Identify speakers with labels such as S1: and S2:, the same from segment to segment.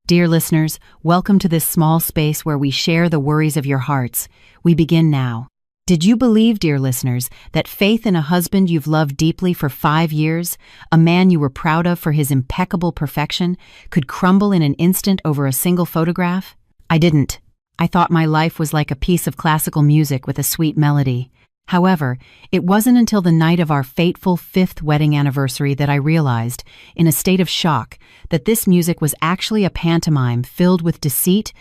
S1: Dear listeners, welcome to this small space where we share the worries of your hearts. We begin now. Did you believe, dear listeners, that faith in a husband you've loved deeply for 5 years, a man you were proud of for his impeccable perfection, could crumble in an instant over a single photograph? I didn't. I thought my life was like a piece of classical music with a sweet melody. However, it wasn't until the night of our fateful 5th wedding anniversary that I realized, in a state of shock, that this music was actually a pantomime filled with deceit,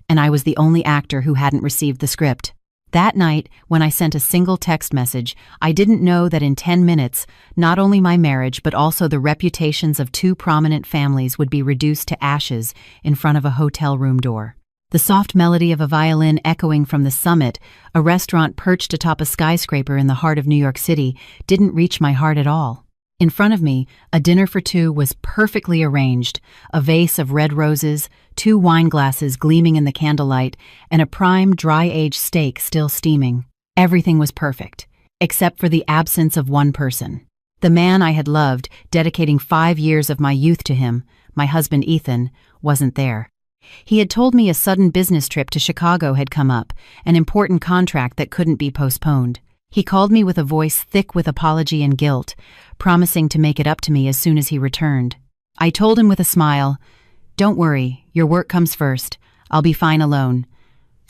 S1: and I was the only actor who hadn't received the script. That night, when I sent a single text message, I didn't know that in 10 minutes, not only my marriage but also the reputations of 2 prominent families would be reduced to ashes in front of a hotel room door. The soft melody of a violin echoing from the Summit, a restaurant perched atop a skyscraper in the heart of New York City, didn't reach my heart at all. In front of me, a dinner for 2 was perfectly arranged, a vase of red roses, 2 wine glasses gleaming in the candlelight, and a prime, dry-aged steak still steaming. Everything was perfect, except for the absence of one person. The man I had loved, dedicating 5 years of my youth to him, my husband Ethan, wasn't there. He had told me a sudden business trip to Chicago had come up, an important contract that couldn't be postponed. He called me with a voice thick with apology and guilt, promising to make it up to me as soon as he returned. I told him with a smile, "Don't worry, your work comes first. I'll be fine alone."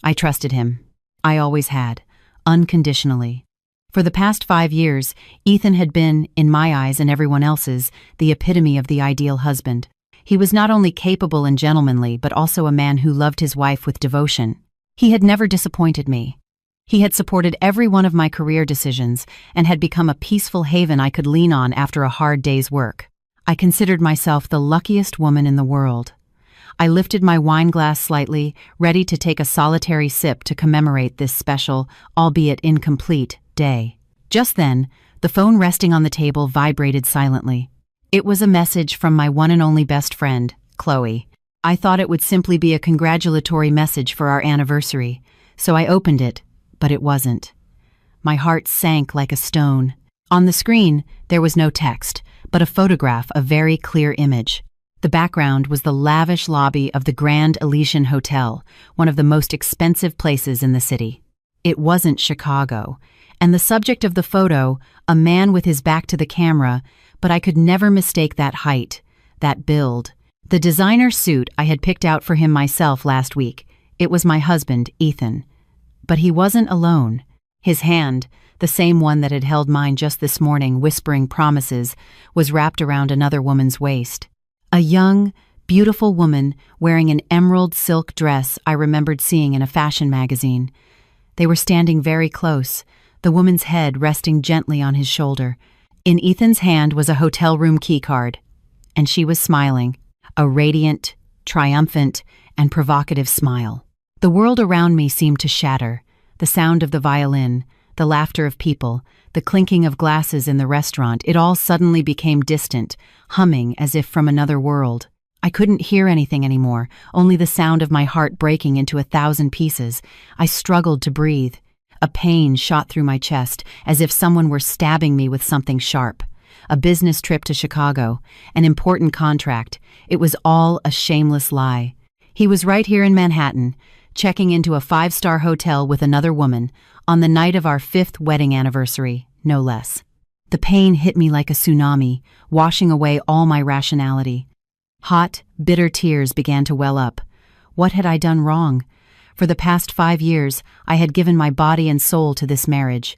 S1: I trusted him. I always had, unconditionally. For the past 5 years, Ethan had been, in my eyes and everyone else's, the epitome of the ideal husband. He was not only capable and gentlemanly, but also a man who loved his wife with devotion. He had never disappointed me. He had supported every one of my career decisions and had become a peaceful haven I could lean on after a hard day's work. I considered myself the luckiest woman in the world. I lifted my wine glass slightly, ready to take a solitary sip to commemorate this special, albeit incomplete, day. Just then, the phone resting on the table vibrated silently. It was a message from my one and only best friend, Chloe. I thought it would simply be a congratulatory message for our anniversary, so I opened it, but it wasn't. My heart sank like a stone. On the screen, there was no text, but a photograph, a very clear image. The background was the lavish lobby of the Grand Elysian Hotel, one of the most expensive places in the city. It wasn't Chicago, and the subject of the photo, a man with his back to the camera, but I could never mistake that height, that build. The designer suit I had picked out for him myself last week. It was my husband, Ethan. But he wasn't alone. His hand, the same one that had held mine just this morning, whispering promises, was wrapped around another woman's waist. A young, beautiful woman wearing an emerald silk dress I remembered seeing in a fashion magazine. They were standing very close, the woman's head resting gently on his shoulder. In Ethan's hand was a hotel room keycard, and she was smiling, a radiant, triumphant, and provocative smile. The world around me seemed to shatter, the sound of the violin, the laughter of people, the clinking of glasses in the restaurant. It all suddenly became distant, humming as if from another world. I couldn't hear anything anymore, only the sound of my heart breaking into 1,000 pieces. I struggled to breathe. A pain shot through my chest, as if someone were stabbing me with something sharp. A business trip to Chicago, an important contract. It was all a shameless lie. He was right here in Manhattan, checking into a 5-star hotel with another woman, on the night of our 5th wedding anniversary, no less. The pain hit me like a tsunami, washing away all my rationality. Hot, bitter tears began to well up. What had I done wrong? For the past 5 years, I had given my body and soul to this marriage.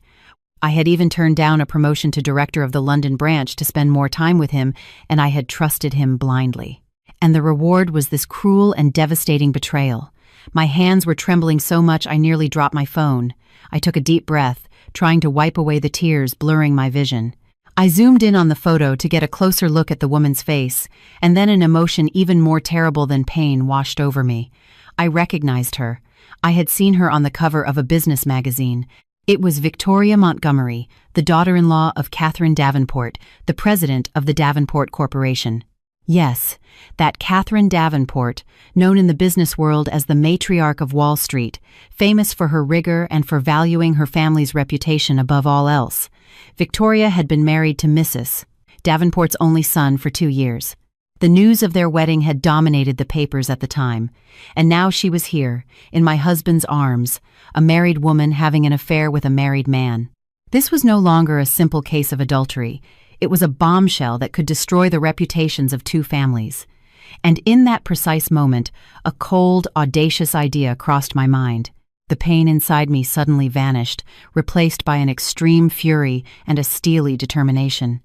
S1: I had even turned down a promotion to director of the London branch to spend more time with him, and I had trusted him blindly. And the reward was this cruel and devastating betrayal. My hands were trembling so much I nearly dropped my phone. I took a deep breath, trying to wipe away the tears blurring my vision. I zoomed in on the photo to get a closer look at the woman's face, and then an emotion even more terrible than pain washed over me. I recognized her. I had seen her on the cover of a business magazine. It was Victoria Montgomery, the daughter-in-law of Catherine Davenport, the president of the Davenport Corporation. Yes, that Catherine Davenport, known in the business world as the matriarch of Wall Street, famous for her rigor and for valuing her family's reputation above all else. Victoria had been married to Mrs. Davenport's only son for 2 years. The news of their wedding had dominated the papers at the time, and now she was here, in my husband's arms, a married woman having an affair with a married man. This was no longer a simple case of adultery. It was a bombshell that could destroy the reputations of two families. And in that precise moment, a cold, audacious idea crossed my mind. The pain inside me suddenly vanished, replaced by an extreme fury and a steely determination.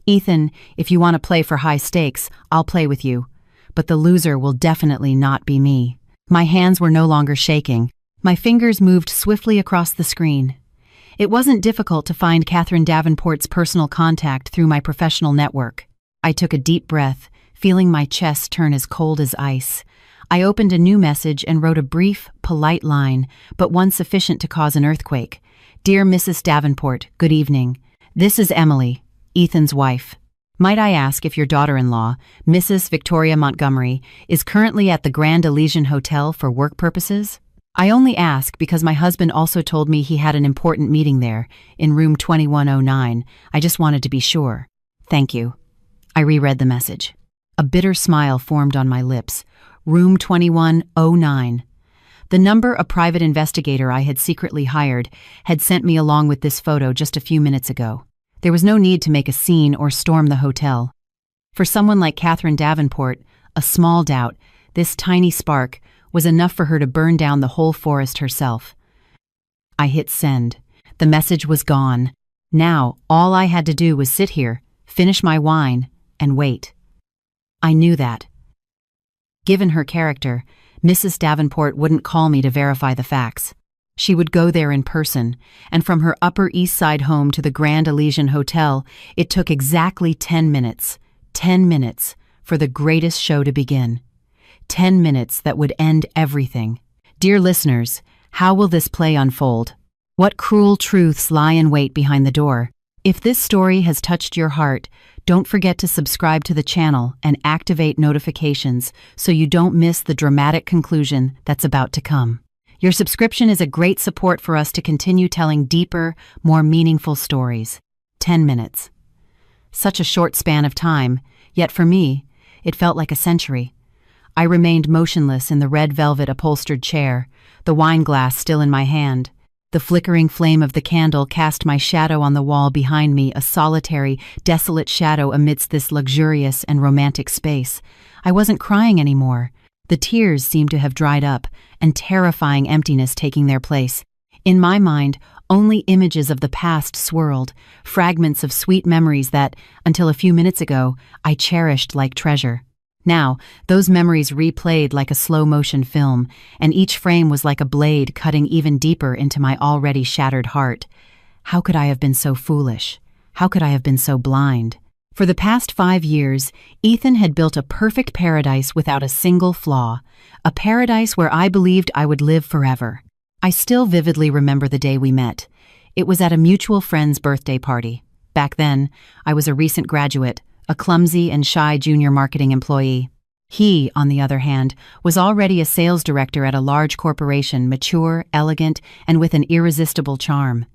S1: Ethan, if you want to play for high stakes, I'll play with you. But the loser will definitely not be me. My hands were no longer shaking. My fingers moved swiftly across the screen. It wasn't difficult to find Catherine Davenport's personal contact through my professional network. I took a deep breath, feeling my chest turn as cold as ice. I opened a new message and wrote a brief, polite line, but one sufficient to cause an earthquake. Dear Mrs. Davenport, good evening. This is Emily, Ethan's wife. Might I ask if your daughter-in-law, Mrs. Victoria Montgomery, is currently at the Grand Elysian Hotel for work purposes? I only ask because my husband also told me he had an important meeting there, in room 2109. I just wanted to be sure. Thank you. I reread the message. A bitter smile formed on my lips. Room 2109. The number a private investigator I had secretly hired had sent me along with this photo just a few minutes ago. There was no need to make a scene or storm the hotel. For someone like Catherine Davenport, a small doubt, this tiny spark, was enough for her to burn down the whole forest herself. I hit send. The message was gone. Now, all I had to do was sit here, finish my wine, and wait. I knew that. Given her character, Mrs. Davenport wouldn't call me to verify the facts. She would go there in person, and from her Upper East Side home to the Grand Elysian Hotel, it took exactly 10 minutes. 10 minutes for the greatest show to begin. 10 minutes that would end everything. Dear listeners, how will this play unfold? What cruel truths lie in wait behind the door? If this story has touched your heart, don't forget to subscribe to the channel and activate notifications so you don't miss the dramatic conclusion that's about to come. Your subscription is a great support for us to continue telling deeper, more meaningful stories. 10 minutes. Such a short span of time, yet for me, it felt like a century. I remained motionless in the red velvet upholstered chair, the wine glass still in my hand. The flickering flame of the candle cast my shadow on the wall behind me, a solitary, desolate shadow amidst this luxurious and romantic space. I wasn't crying anymore. The tears seemed to have dried up, and terrifying emptiness taking their place. In my mind, only images of the past swirled, fragments of sweet memories that, until a few minutes ago, I cherished like treasure. Now, those memories replayed like a slow-motion film, and each frame was like a blade cutting even deeper into my already shattered heart. How could I have been so foolish? How could I have been so blind? For the past 5 years, Ethan had built a perfect paradise without a single flaw, a paradise where I believed I would live forever. I still vividly remember the day we met. It was at a mutual friend's birthday party. Back then, I was a recent graduate, a clumsy and shy junior marketing employee. He, on the other hand, was already a sales director at a large corporation, mature, elegant, and with an irresistible charm.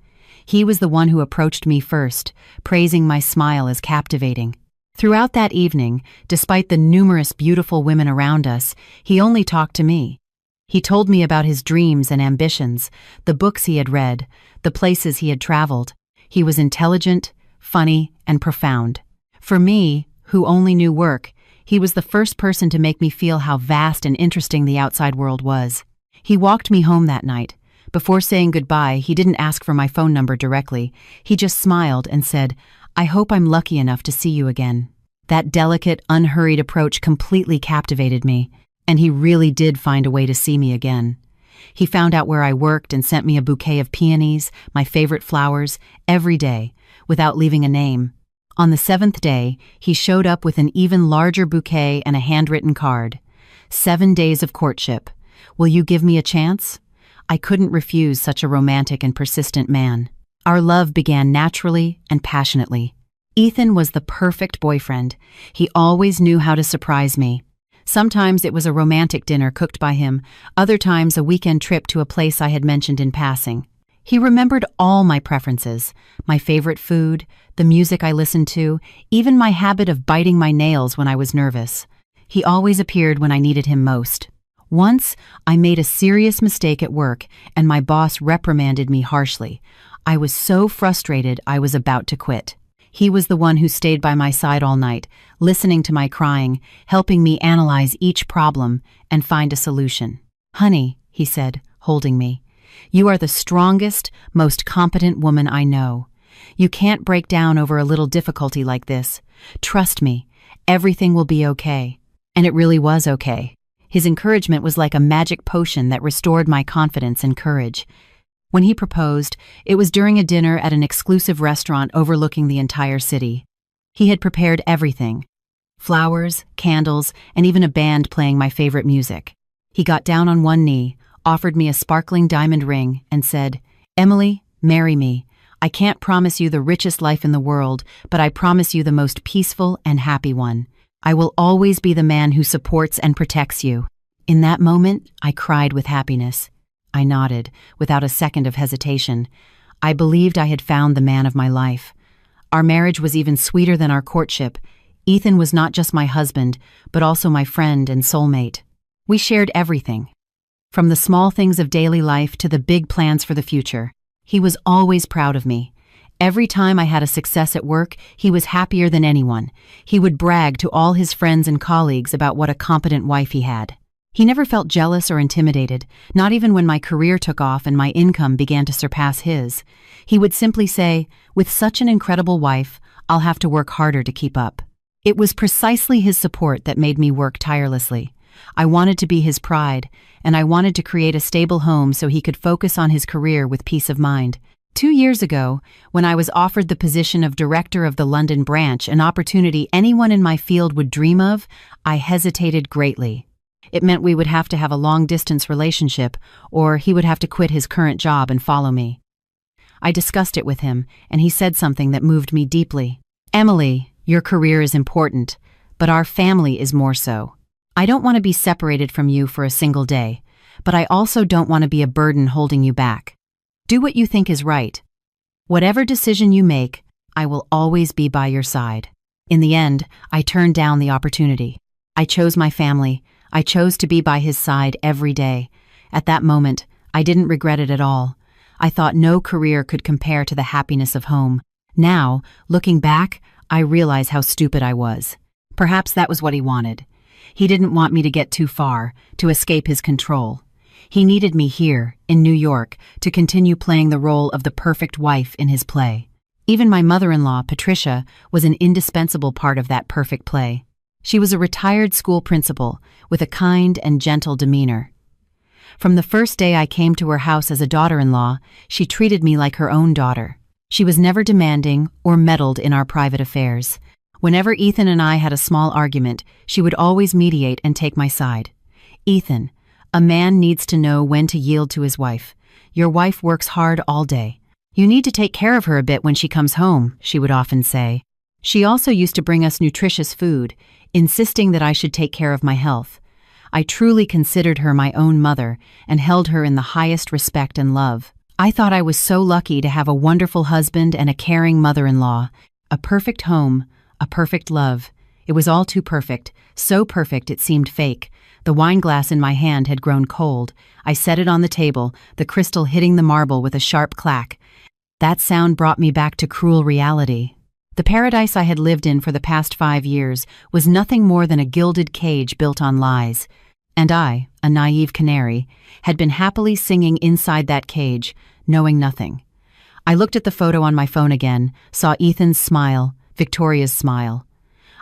S1: He was the one who approached me first, praising my smile as captivating. Throughout that evening, despite the numerous beautiful women around us, he only talked to me. He told me about his dreams and ambitions, the books he had read, the places he had traveled. He was intelligent, funny, and profound. For me, who only knew work, he was the first person to make me feel how vast and interesting the outside world was. He walked me home that night. Before saying goodbye, he didn't ask for my phone number directly. He just smiled and said, "I hope I'm lucky enough to see you again." That delicate, unhurried approach completely captivated me, and he really did find a way to see me again. He found out where I worked and sent me a bouquet of peonies, my favorite flowers, every day, without leaving a name. On the 7th day, he showed up with an even larger bouquet and a handwritten card. 7 days of courtship. Will you give me a chance? I couldn't refuse such a romantic and persistent man. Our love began naturally and passionately. Ethan was the perfect boyfriend. He always knew how to surprise me. Sometimes it was a romantic dinner cooked by him, other times a weekend trip to a place I had mentioned in passing. He remembered all my preferences, my favorite food, the music I listened to, even my habit of biting my nails when I was nervous. He always appeared when I needed him most. Once, I made a serious mistake at work, and my boss reprimanded me harshly. I was so frustrated I was about to quit. He was the one who stayed by my side all night, listening to my crying, helping me analyze each problem and find a solution. "Honey," he said, holding me, "you are the strongest, most competent woman I know. You can't break down over a little difficulty like this. Trust me, everything will be okay." And it really was okay. His encouragement was like a magic potion that restored my confidence and courage. When he proposed, it was during a dinner at an exclusive restaurant overlooking the entire city. He had prepared everything: flowers, candles, and even a band playing my favorite music. He got down on one knee, offered me a sparkling diamond ring, and said, "Emily, marry me. I can't promise you the richest life in the world, but I promise you the most peaceful and happy one. I will always be the man who supports and protects you." In that moment, I cried with happiness. I nodded, without a second of hesitation. I believed I had found the man of my life. Our marriage was even sweeter than our courtship. Ethan was not just my husband, but also my friend and soulmate. We shared everything, from the small things of daily life to the big plans for the future. He was always proud of me. Every time I had a success at work, he was happier than anyone. He would brag to all his friends and colleagues about what a competent wife he had. He never felt jealous or intimidated, not even when my career took off and my income began to surpass his. He would simply say, "With such an incredible wife, I'll have to work harder to keep up." It was precisely his support that made me work tirelessly. I wanted to be his pride, and I wanted to create a stable home so he could focus on his career with peace of mind. 2 years ago, when I was offered the position of director of the London branch, an opportunity anyone in my field would dream of, I hesitated greatly. It meant we would have to have a long-distance relationship, or he would have to quit his current job and follow me. I discussed it with him, and he said something that moved me deeply. "Emily, your career is important, but our family is more so. I don't want to be separated from you for a single day, but I also don't want to be a burden holding you back. Do what you think is right. Whatever decision you make, I will always be by your side." In the end, I turned down the opportunity. I chose my family. I chose to be by his side every day. At that moment, I didn't regret it at all. I thought no career could compare to the happiness of home. Now, looking back, I realize how stupid I was. Perhaps that was what he wanted. He didn't want me to get too far, to escape his control. He needed me here, in New York, to continue playing the role of the perfect wife in his play. Even my mother-in-law, Patricia, was an indispensable part of that perfect play. She was a retired school principal, with a kind and gentle demeanor. From the first day I came to her house as a daughter-in-law, she treated me like her own daughter. She was never demanding or meddled in our private affairs. Whenever Ethan and I had a small argument, she would always mediate and take my side. "Ethan, a man needs to know when to yield to his wife. Your wife works hard all day. You need to take care of her a bit when she comes home," she would often say. She also used to bring us nutritious food, insisting that I should take care of my health. I truly considered her my own mother and held her in the highest respect and love. I thought I was so lucky to have a wonderful husband and a caring mother-in-law, a perfect home, a perfect love. It was all too perfect, so perfect it seemed fake. The wine glass in my hand had grown cold. I set it on the table, the crystal hitting the marble with a sharp clack. That sound brought me back to cruel reality. The paradise I had lived in for the past 5 years was nothing more than a gilded cage built on lies. And I, a naive canary, had been happily singing inside that cage, knowing nothing. I looked at the photo on my phone again, saw Ethan's smile, Victoria's smile.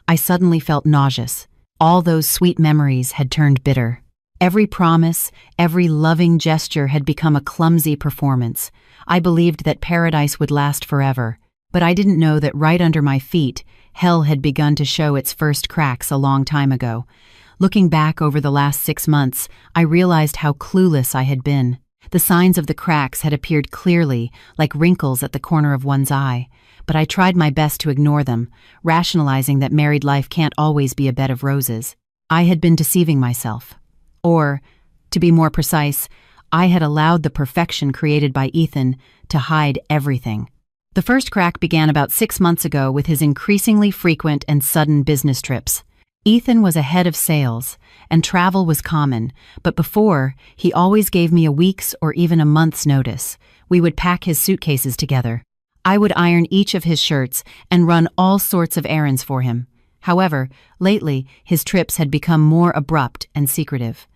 S1: I suddenly felt nauseous. All those sweet memories had turned bitter. Every promise, every loving gesture had become a clumsy performance. I believed that paradise would last forever, but I didn't know that right under my feet, hell had begun to show its first cracks a long time ago. Looking back over the last 6 months, I realized how clueless I had been. The signs of the cracks had appeared clearly, like wrinkles at the corner of one's eye, but I tried my best to ignore them, rationalizing that married life can't always be a bed of roses. I had been deceiving myself. Or, to be more precise, I had allowed the perfection created by Ethan to hide everything. The first crack began about 6 months ago with his increasingly frequent and sudden business trips. Ethan was a head of sales, and travel was common, but before, he always gave me a week's or even a month's notice. We would pack his suitcases together. I would iron each of his shirts and run all sorts of errands for him. However, lately, his trips had become more abrupt and secretive.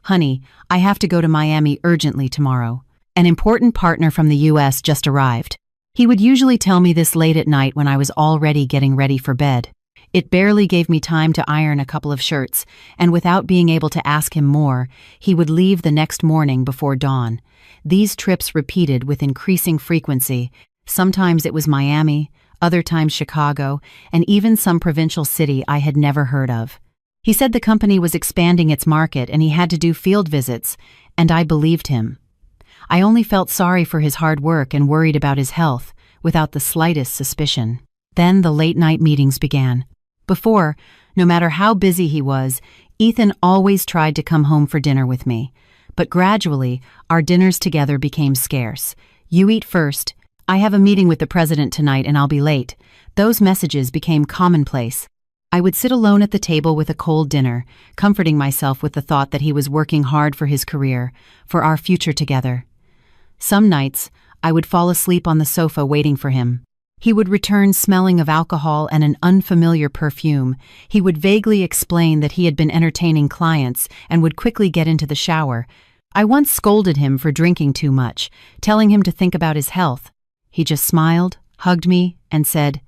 S1: "Honey, I have to go to Miami urgently tomorrow. An important partner from the US just arrived." He would usually tell me this late at night when I was already getting ready for bed. It barely gave me time to iron a couple of shirts, and without being able to ask him more, he would leave the next morning before dawn. These trips repeated with increasing frequency. Sometimes it was Miami, other times Chicago, and even some provincial city I had never heard of. He said the company was expanding its market and he had to do field visits, and I believed him. I only felt sorry for his hard work and worried about his health, without the slightest suspicion. Then the late-night meetings began. Before, no matter how busy he was, Ethan always tried to come home for dinner with me. But gradually, our dinners together became scarce. "You eat first. I have a meeting with the president tonight and I'll be late." Those messages became commonplace. I would sit alone at the table with a cold dinner, comforting myself with the thought that he was working hard for his career, for our future together. Some nights, I would fall asleep on the sofa waiting for him. He would return smelling of alcohol and an unfamiliar perfume. He would vaguely explain that he had been entertaining clients and would quickly get into the shower. I once scolded him for drinking too much, telling him to think about his health. He just smiled, hugged me, and said,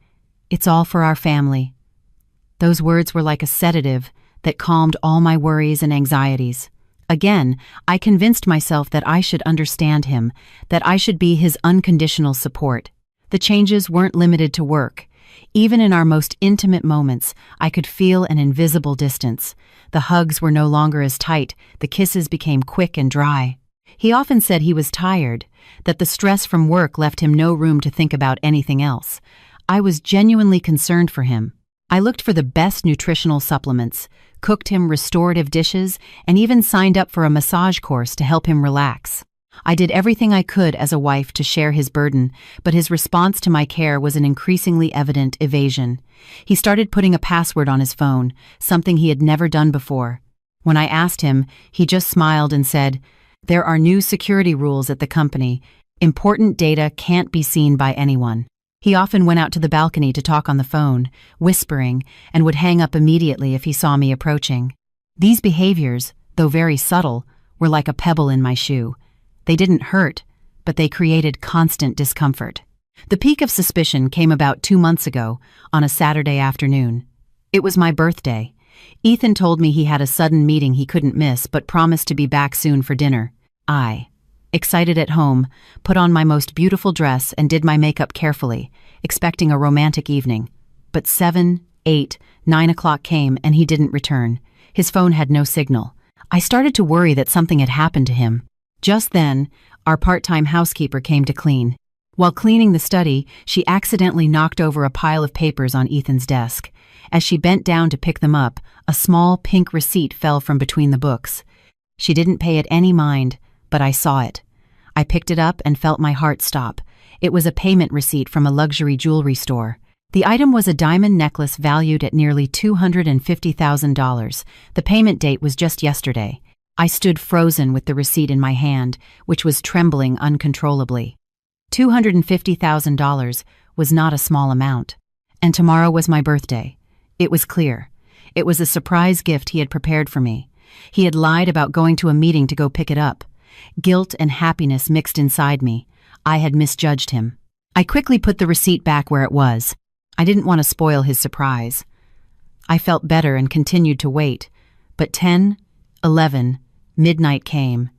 S1: "It's all for our family." Those words were like a sedative that calmed all my worries and anxieties. Again, I convinced myself that I should understand him, that I should be his unconditional support. The changes weren't limited to work. Even in our most intimate moments, I could feel an invisible distance. The hugs were no longer as tight, the kisses became quick and dry. He often said he was tired, that the stress from work left him no room to think about anything else. I was genuinely concerned for him. I looked for the best nutritional supplements, cooked him restorative dishes, and even signed up for a massage course to help him relax. I did everything I could as a wife to share his burden, but his response to my care was an increasingly evident evasion. He started putting a password on his phone, something he had never done before. When I asked him, he just smiled and said, "There are new security rules at the company. Important data can't be seen by anyone." He often went out to the balcony to talk on the phone, whispering, and would hang up immediately if he saw me approaching. These behaviors, though very subtle, were like a pebble in my shoe. They didn't hurt, but they created constant discomfort. The peak of suspicion came about 2 months ago, on a Saturday afternoon. It was my birthday. Ethan told me he had a sudden meeting he couldn't miss but promised to be back soon for dinner. I, excited at home, put on my most beautiful dress and did my makeup carefully, expecting a romantic evening. But 7, 8, 9 o'clock came and he didn't return. His phone had no signal. I started to worry that something had happened to him. Just then, our part-time housekeeper came to clean. While cleaning the study, she accidentally knocked over a pile of papers on Ethan's desk. As she bent down to pick them up, a small pink receipt fell from between the books. She didn't pay it any mind, but I saw it. I picked it up and felt my heart stop. It was a payment receipt from a luxury jewelry store. The item was a diamond necklace valued at nearly $250,000. The payment date was just yesterday. I stood frozen with the receipt in my hand, which was trembling uncontrollably. $250,000 was not a small amount. And tomorrow was my birthday. It was clear. It was a surprise gift he had prepared for me. He had lied about going to a meeting to go pick it up. Guilt and happiness mixed inside me. I had misjudged him. I quickly put the receipt back where it was. I didn't want to spoil his surprise. I felt better and continued to wait. But 10, 11, midnight came,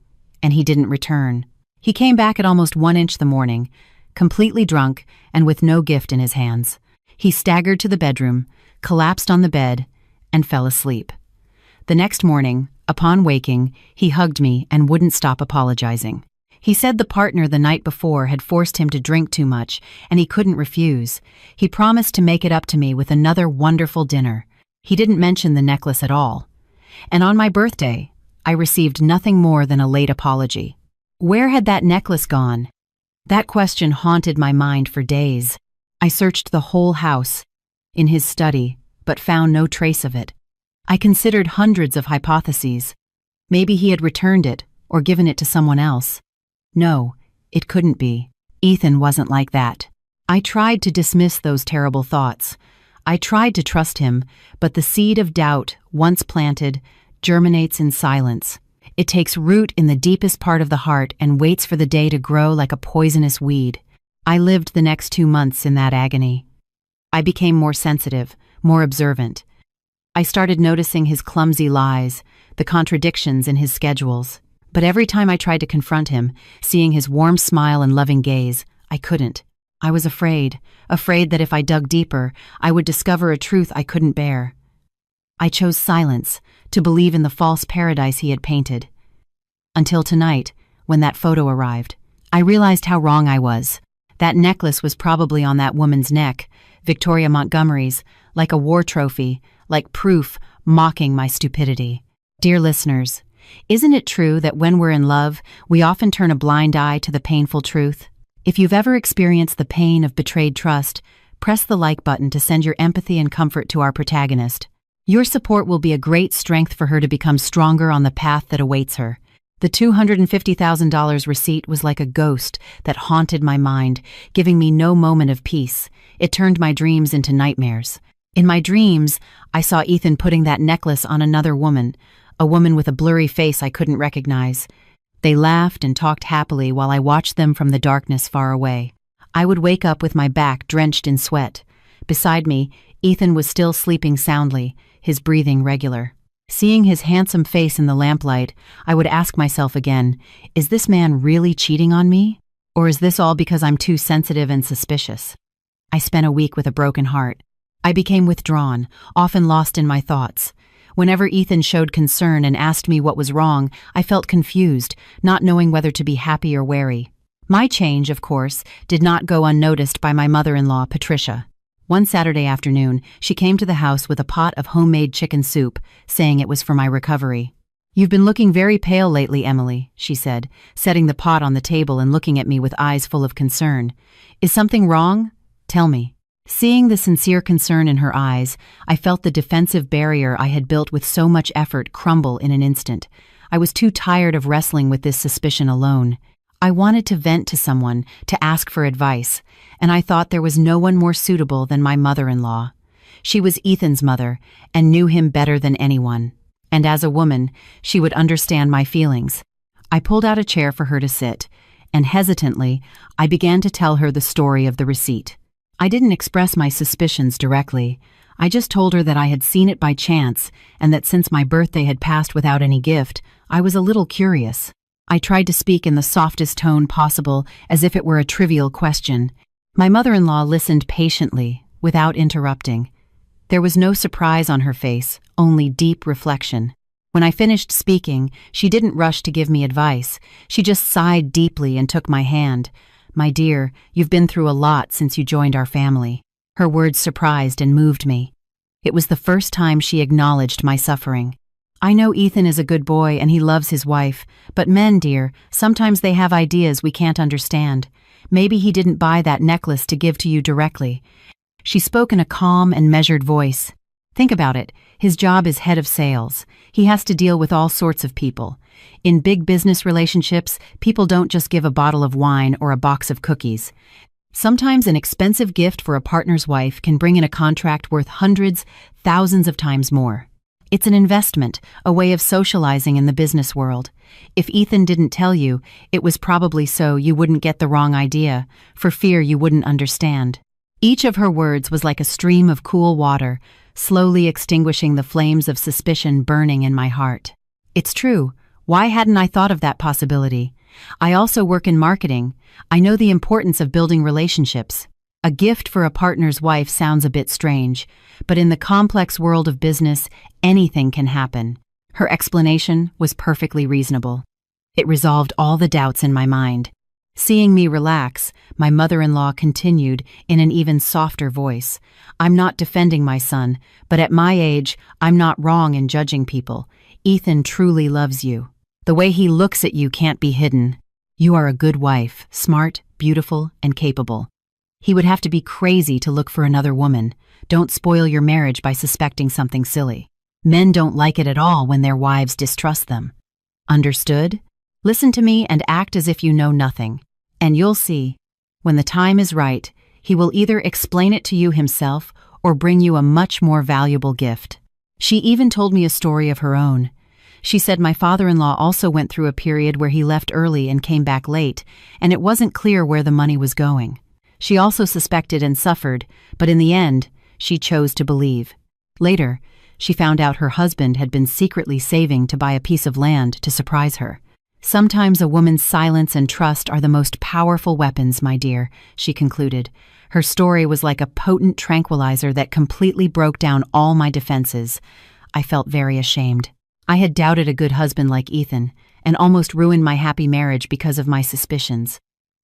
S1: and he didn't return. He came back at almost 1 inch the morning, completely drunk and with no gift in his hands. He staggered to the bedroom, collapsed on the bed, and fell asleep. The next morning, upon waking, he hugged me and wouldn't stop apologizing. He said the partner the night before had forced him to drink too much, and he couldn't refuse. He promised to make it up to me with another wonderful dinner. He didn't mention the necklace at all. And on my birthday, I received nothing more than a late apology. Where had that necklace gone? That question haunted my mind for days. I searched the whole house, in his study, but found no trace of it. I considered hundreds of hypotheses. Maybe he had returned it, or given it to someone else. No, it couldn't be. Ethan wasn't like that. I tried to dismiss those terrible thoughts. I tried to trust him, but the seed of doubt, once planted, germinates in silence. It takes root in the deepest part of the heart and waits for the day to grow like a poisonous weed. I lived the next 2 months in that agony. I became more sensitive, more observant. I started noticing his clumsy lies, the contradictions in his schedules. But every time I tried to confront him, seeing his warm smile and loving gaze, I couldn't. I was afraid that if I dug deeper, I would discover a truth I couldn't bear. I chose silence, to believe in the false paradise he had painted. Until tonight, when that photo arrived, I realized how wrong I was. That necklace was probably on that woman's neck, Victoria Montgomery's, like a war trophy, like proof, mocking my stupidity. Dear listeners, isn't it true that when we're in love, we often turn a blind eye to the painful truth? If you've ever experienced the pain of betrayed trust, press the like button to send your empathy and comfort to our protagonist. Your support will be a great strength for her to become stronger on the path that awaits her. The $250,000 receipt was like a ghost that haunted my mind, giving me no moment of peace. It turned my dreams into nightmares. In my dreams, I saw Ethan putting that necklace on another woman, a woman with a blurry face I couldn't recognize. They laughed and talked happily while I watched them from the darkness far away. I would wake up with my back drenched in sweat. Beside me, Ethan was still sleeping soundly, his breathing regular. Seeing his handsome face in the lamplight, I would ask myself again, is this man really cheating on me? Or is this all because I'm too sensitive and suspicious? I spent a week with a broken heart. I became withdrawn, often lost in my thoughts. Whenever Ethan showed concern and asked me what was wrong, I felt confused, not knowing whether to be happy or wary. My change, of course, did not go unnoticed by my mother-in-law, Patricia. One Saturday afternoon, she came to the house with a pot of homemade chicken soup, saying it was for my recovery. "You've been looking very pale lately, Emily," she said, setting the pot on the table and looking at me with eyes full of concern. "Is something wrong? Tell me." Seeing the sincere concern in her eyes, I felt the defensive barrier I had built with so much effort crumble in an instant. I was too tired of wrestling with this suspicion alone. I wanted to vent to someone, to ask for advice, and I thought there was no one more suitable than my mother-in-law. She was Ethan's mother and knew him better than anyone. And as a woman, she would understand my feelings. I pulled out a chair for her to sit, and hesitantly, I began to tell her the story of the receipt. I didn't express my suspicions directly. I just told her that I had seen it by chance, and that since my birthday had passed without any gift, I was a little curious. I tried to speak in the softest tone possible, as if it were a trivial question. My mother-in-law listened patiently, without interrupting. There was no surprise on her face, only deep reflection. When I finished speaking, she didn't rush to give me advice. She just sighed deeply and took my hand. "My dear, you've been through a lot since you joined our family." Her words surprised and moved me. It was the first time she acknowledged my suffering. "I know Ethan is a good boy and he loves his wife, but men, dear, sometimes they have ideas we can't understand. Maybe he didn't buy that necklace to give to you directly." She spoke in a calm and measured voice. "Think about it. His job is head of sales. He has to deal with all sorts of people. In big business relationships, people don't just give a bottle of wine or a box of cookies. Sometimes an expensive gift for a partner's wife can bring in a contract worth hundreds, thousands of times more. It's an investment, a way of socializing in the business world. If Ethan didn't tell you, it was probably so you wouldn't get the wrong idea, for fear you wouldn't understand." Each of her words was like a stream of cool water, slowly extinguishing the flames of suspicion burning in my heart. It's true. Why hadn't I thought of that possibility? I also work in marketing. I know the importance of building relationships. A gift for a partner's wife sounds a bit strange, but in the complex world of business, anything can happen. Her explanation was perfectly reasonable. It resolved all the doubts in my mind. Seeing me relax, my mother-in-law continued in an even softer voice. "I'm not defending my son, but at my age, I'm not wrong in judging people. Ethan truly loves you. The way he looks at you can't be hidden. You are a good wife, smart, beautiful, and capable. He would have to be crazy to look for another woman. Don't spoil your marriage by suspecting something silly. Men don't like it at all when their wives distrust them. Understood? Listen to me and act as if you know nothing. And you'll see, when the time is right, he will either explain it to you himself or bring you a much more valuable gift. She even told me a story of her own. She said my father-in-law also went through a period where he left early and came back late, and it wasn't clear where the money was going. She also suspected and suffered, but in the end, she chose to believe. Later, she found out her husband had been secretly saving to buy a piece of land to surprise her. Sometimes a woman's silence and trust are the most powerful weapons, my dear, she concluded. Her story was like a potent tranquilizer that completely broke down all my defenses. I felt very ashamed. I had doubted a good husband like Ethan, and almost ruined my happy marriage because of my suspicions.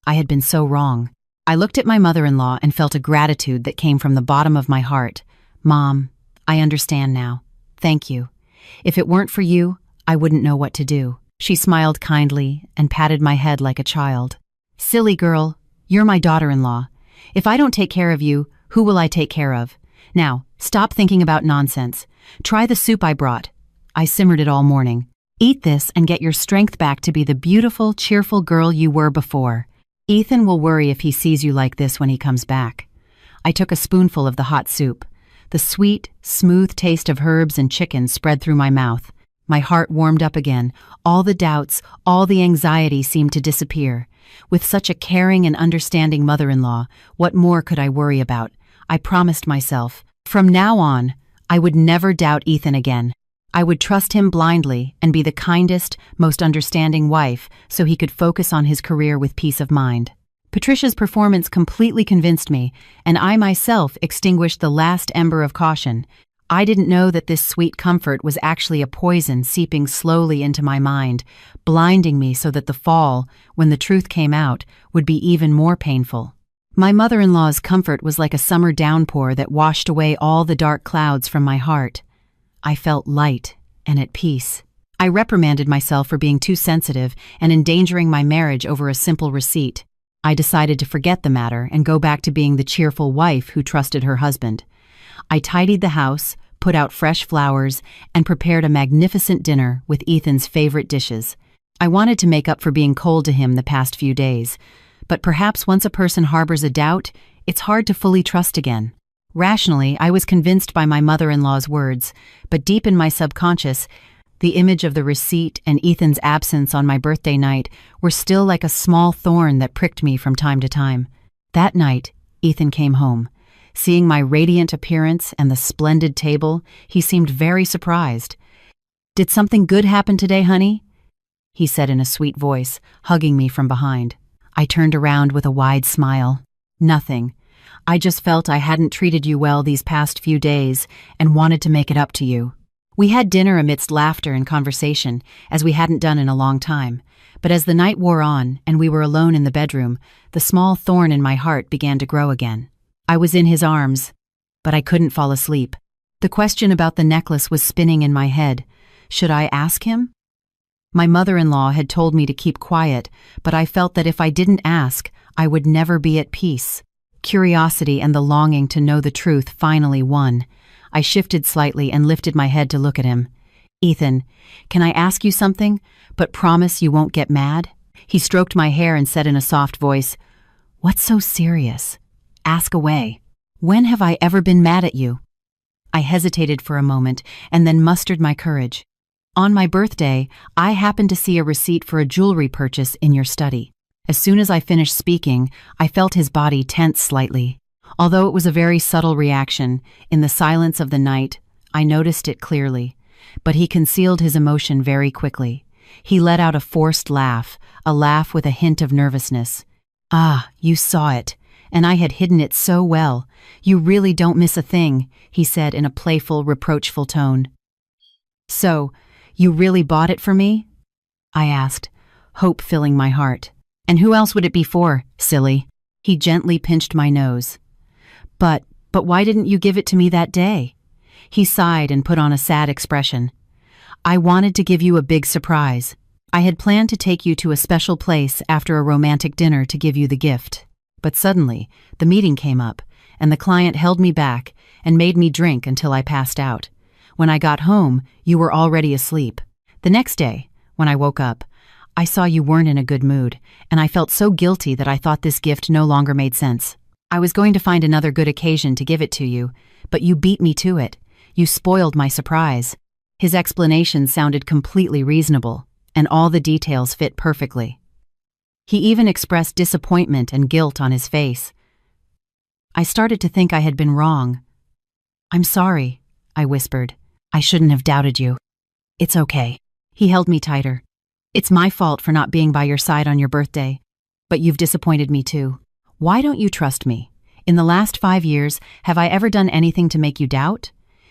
S1: I had been so wrong. I looked at my mother-in-law and felt a gratitude that came from the bottom of my heart. Mom, I understand now. Thank you. If it weren't for you, I wouldn't know what to do. She smiled kindly and patted my head like a child. Silly girl, you're my daughter-in-law. If I don't take care of you, who will I take care of? Now, stop thinking about nonsense. Try the soup I brought. I simmered it all morning. Eat this and get your strength back to be the beautiful, cheerful girl you were before. Ethan will worry if he sees you like this when he comes back. I took a spoonful of the hot soup. The sweet, smooth taste of herbs and chicken spread through my mouth. My heart warmed up again. All the doubts, all the anxiety seemed to disappear. With such a caring and understanding mother-in-law, what more could I worry about? I promised myself, from now on, I would never doubt Ethan again. I would trust him blindly and be the kindest, most understanding wife so he could focus on his career with peace of mind. Patricia's performance completely convinced me, and I myself extinguished the last ember of caution. I didn't know that this sweet comfort was actually a poison seeping slowly into my mind, blinding me so that the fall, when the truth came out, would be even more painful. My mother-in-law's comfort was like a summer downpour that washed away all the dark clouds from my heart. I felt light and at peace. I reprimanded myself for being too sensitive and endangering my marriage over a simple receipt. I decided to forget the matter and go back to being the cheerful wife who trusted her husband. I tidied the house, put out fresh flowers, and prepared a magnificent dinner with Ethan's favorite dishes. I wanted to make up for being cold to him the past few days, but perhaps once a person harbors a doubt, it's hard to fully trust again. Rationally, I was convinced by my mother-in-law's words, but deep in my subconscious, the image of the receipt and Ethan's absence on my birthday night were still like a small thorn that pricked me from time to time. That night, Ethan came home. Seeing my radiant appearance and the splendid table, he seemed very surprised. "Did something good happen today, honey?" he said in a sweet voice, hugging me from behind. I turned around with a wide smile. "Nothing. I just felt I hadn't treated you well these past few days and wanted to make it up to you." We had dinner amidst laughter and conversation, as we hadn't done in a long time. But as the night wore on and we were alone in the bedroom, the small thorn in my heart began to grow again. I was in his arms, but I couldn't fall asleep. The question about the necklace was spinning in my head. Should I ask him? My mother-in-law had told me to keep quiet, but I felt that if I didn't ask, I would never be at peace. Curiosity and the longing to know the truth finally won. I shifted slightly and lifted my head to look at him. "Ethan, can I ask you something, but promise you won't get mad?" He stroked my hair and said in a soft voice, "What's so serious? Ask away. When have I ever been mad at you?" I hesitated for a moment and then mustered my courage. "On my birthday, I happened to see a receipt for a jewelry purchase in your study." As soon as I finished speaking, I felt his body tense slightly. Although it was a very subtle reaction, in the silence of the night, I noticed it clearly. But he concealed his emotion very quickly. He let out a forced laugh, a laugh with a hint of nervousness. "Ah, you saw it, and I had hidden it so well. You really don't miss a thing," he said in a playful, reproachful tone. "So, you really bought it for me?" I asked, hope filling my heart. "And who else would it be for, silly?" He gently pinched my nose. But why didn't you give it to me that day?" He sighed and put on a sad expression. "I wanted to give you a big surprise. I had planned to take you to a special place after a romantic dinner to give you the gift. But suddenly, the meeting came up, and the client held me back and made me drink until I passed out. When I got home, you were already asleep. The next day, when I woke up, I saw you weren't in a good mood, and I felt so guilty that I thought this gift no longer made sense. I was going to find another good occasion to give it to you, but you beat me to it. You spoiled my surprise. His explanation sounded completely reasonable, and all the details fit perfectly. He even expressed disappointment and guilt on his face. I started to think I had been wrong. "I'm sorry," I whispered. "I shouldn't have doubted you." "It's okay." He held me tighter. "It's my fault for not being by your side on your birthday, but you've disappointed me too. Why don't you trust me? In the last 5 years, have I ever done anything to make you doubt?"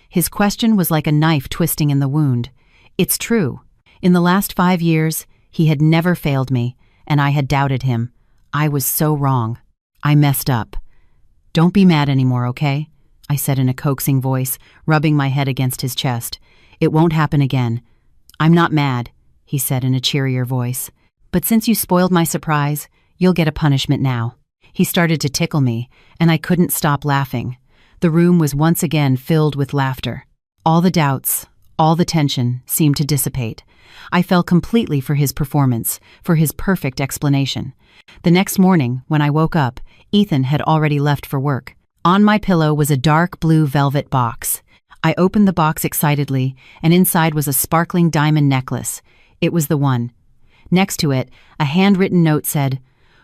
S1: His question was like a knife twisting in the wound. It's true. In the last 5 years, he had never failed me, and I had doubted him. I was so wrong. I messed up. "Don't be mad anymore, okay?" I said in a coaxing voice, rubbing my head against his chest. "It won't happen again." "I'm not mad," he said in a cheerier voice. "But since you spoiled my surprise, you'll get a punishment now." He started to tickle me, and I couldn't stop laughing. The room was once again filled with laughter. All the doubts, all the tension seemed to dissipate. I fell completely for his performance, for his perfect explanation. The next morning, when I woke up, Ethan had already left for work. On my pillow was a dark blue velvet box. I opened the box excitedly, and inside was a sparkling diamond necklace. It was the one. Next to it, a handwritten note said,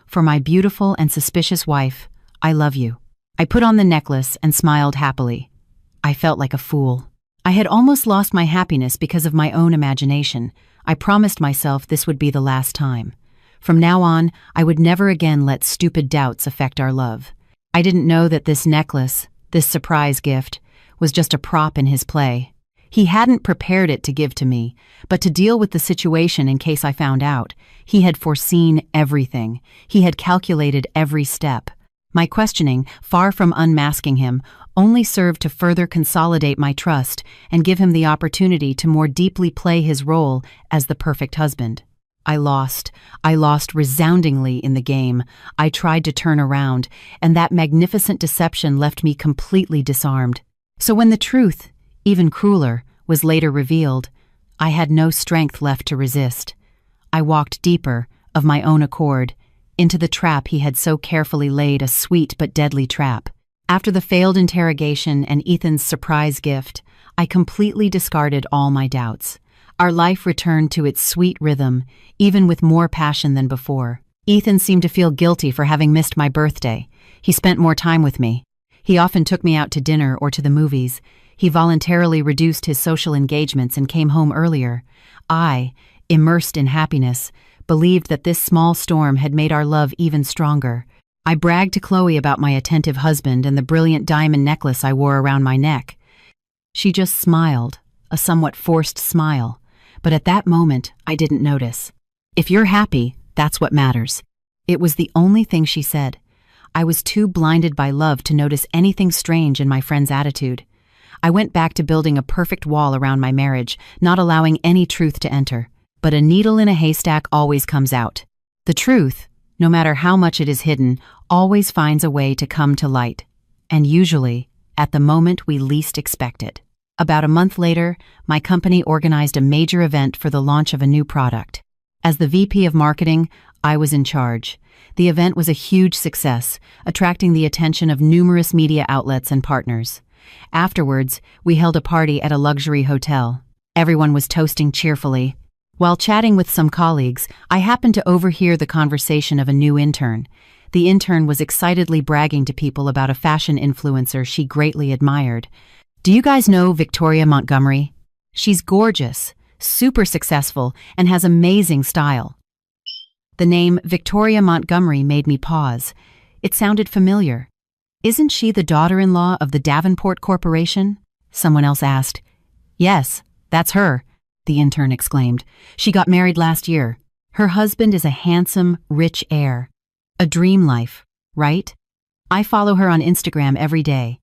S1: "For my beautiful and suspicious wife, I love you." I put on the necklace and smiled happily. I felt like a fool. I had almost lost my happiness because of my own imagination. I promised myself this would be the last time. From now on, I would never again let stupid doubts affect our love. I didn't know that this necklace, this surprise gift, was just a prop in his play. He hadn't prepared it to give to me, but to deal with the situation in case I found out. He had foreseen everything. He had calculated every step. My questioning, far from unmasking him, only served to further consolidate my trust and give him the opportunity to more deeply play his role as the perfect husband. I lost resoundingly in the game. I tried to turn around, and that magnificent deception left me completely disarmed. So when the truth, even crueler, was later revealed, I had no strength left to resist. I walked deeper, of my own accord, into the trap he had so carefully laid, a sweet but deadly trap. After the failed interrogation and Ethan's surprise gift, I completely discarded all my doubts. Our life returned to its sweet rhythm, even with more passion than before. Ethan seemed to feel guilty for having missed my birthday. He spent more time with me. He often took me out to dinner or to the movies. He voluntarily reduced his social engagements and came home earlier. I, immersed in happiness, believed that this small storm had made our love even stronger. I bragged to Chloe about my attentive husband and the brilliant diamond necklace I wore around my neck. She just smiled, a somewhat forced smile, but at that moment I didn't notice. "If you're happy, that's what matters." It was the only thing she said. I was too blinded by love to notice anything strange in my friend's attitude. I went back to building a perfect wall around my marriage, not allowing any truth to enter. But a needle in a haystack always comes out. The truth, no matter how much it is hidden, always finds a way to come to light. And usually, at the moment we least expect it. About a month later, my company organized a major event for the launch of a new product. As the VP of marketing, I was in charge. The event was a huge success, attracting the attention of numerous media outlets and partners. Afterwards, we held a party at a luxury hotel. Everyone was toasting cheerfully. While chatting with some colleagues, I happened to overhear the conversation of a new intern. The intern was excitedly bragging to people about a fashion influencer she greatly admired. "Do you guys know Victoria Montgomery? She's gorgeous, super successful, and has amazing style." The name Victoria Montgomery made me pause. It sounded familiar. "Isn't she the daughter-in-law of the Davenport Corporation?" Someone else asked. "Yes, that's her," the intern exclaimed. "She got married last year. Her husband is a handsome, rich heir. A dream life, right? I follow her on Instagram every day.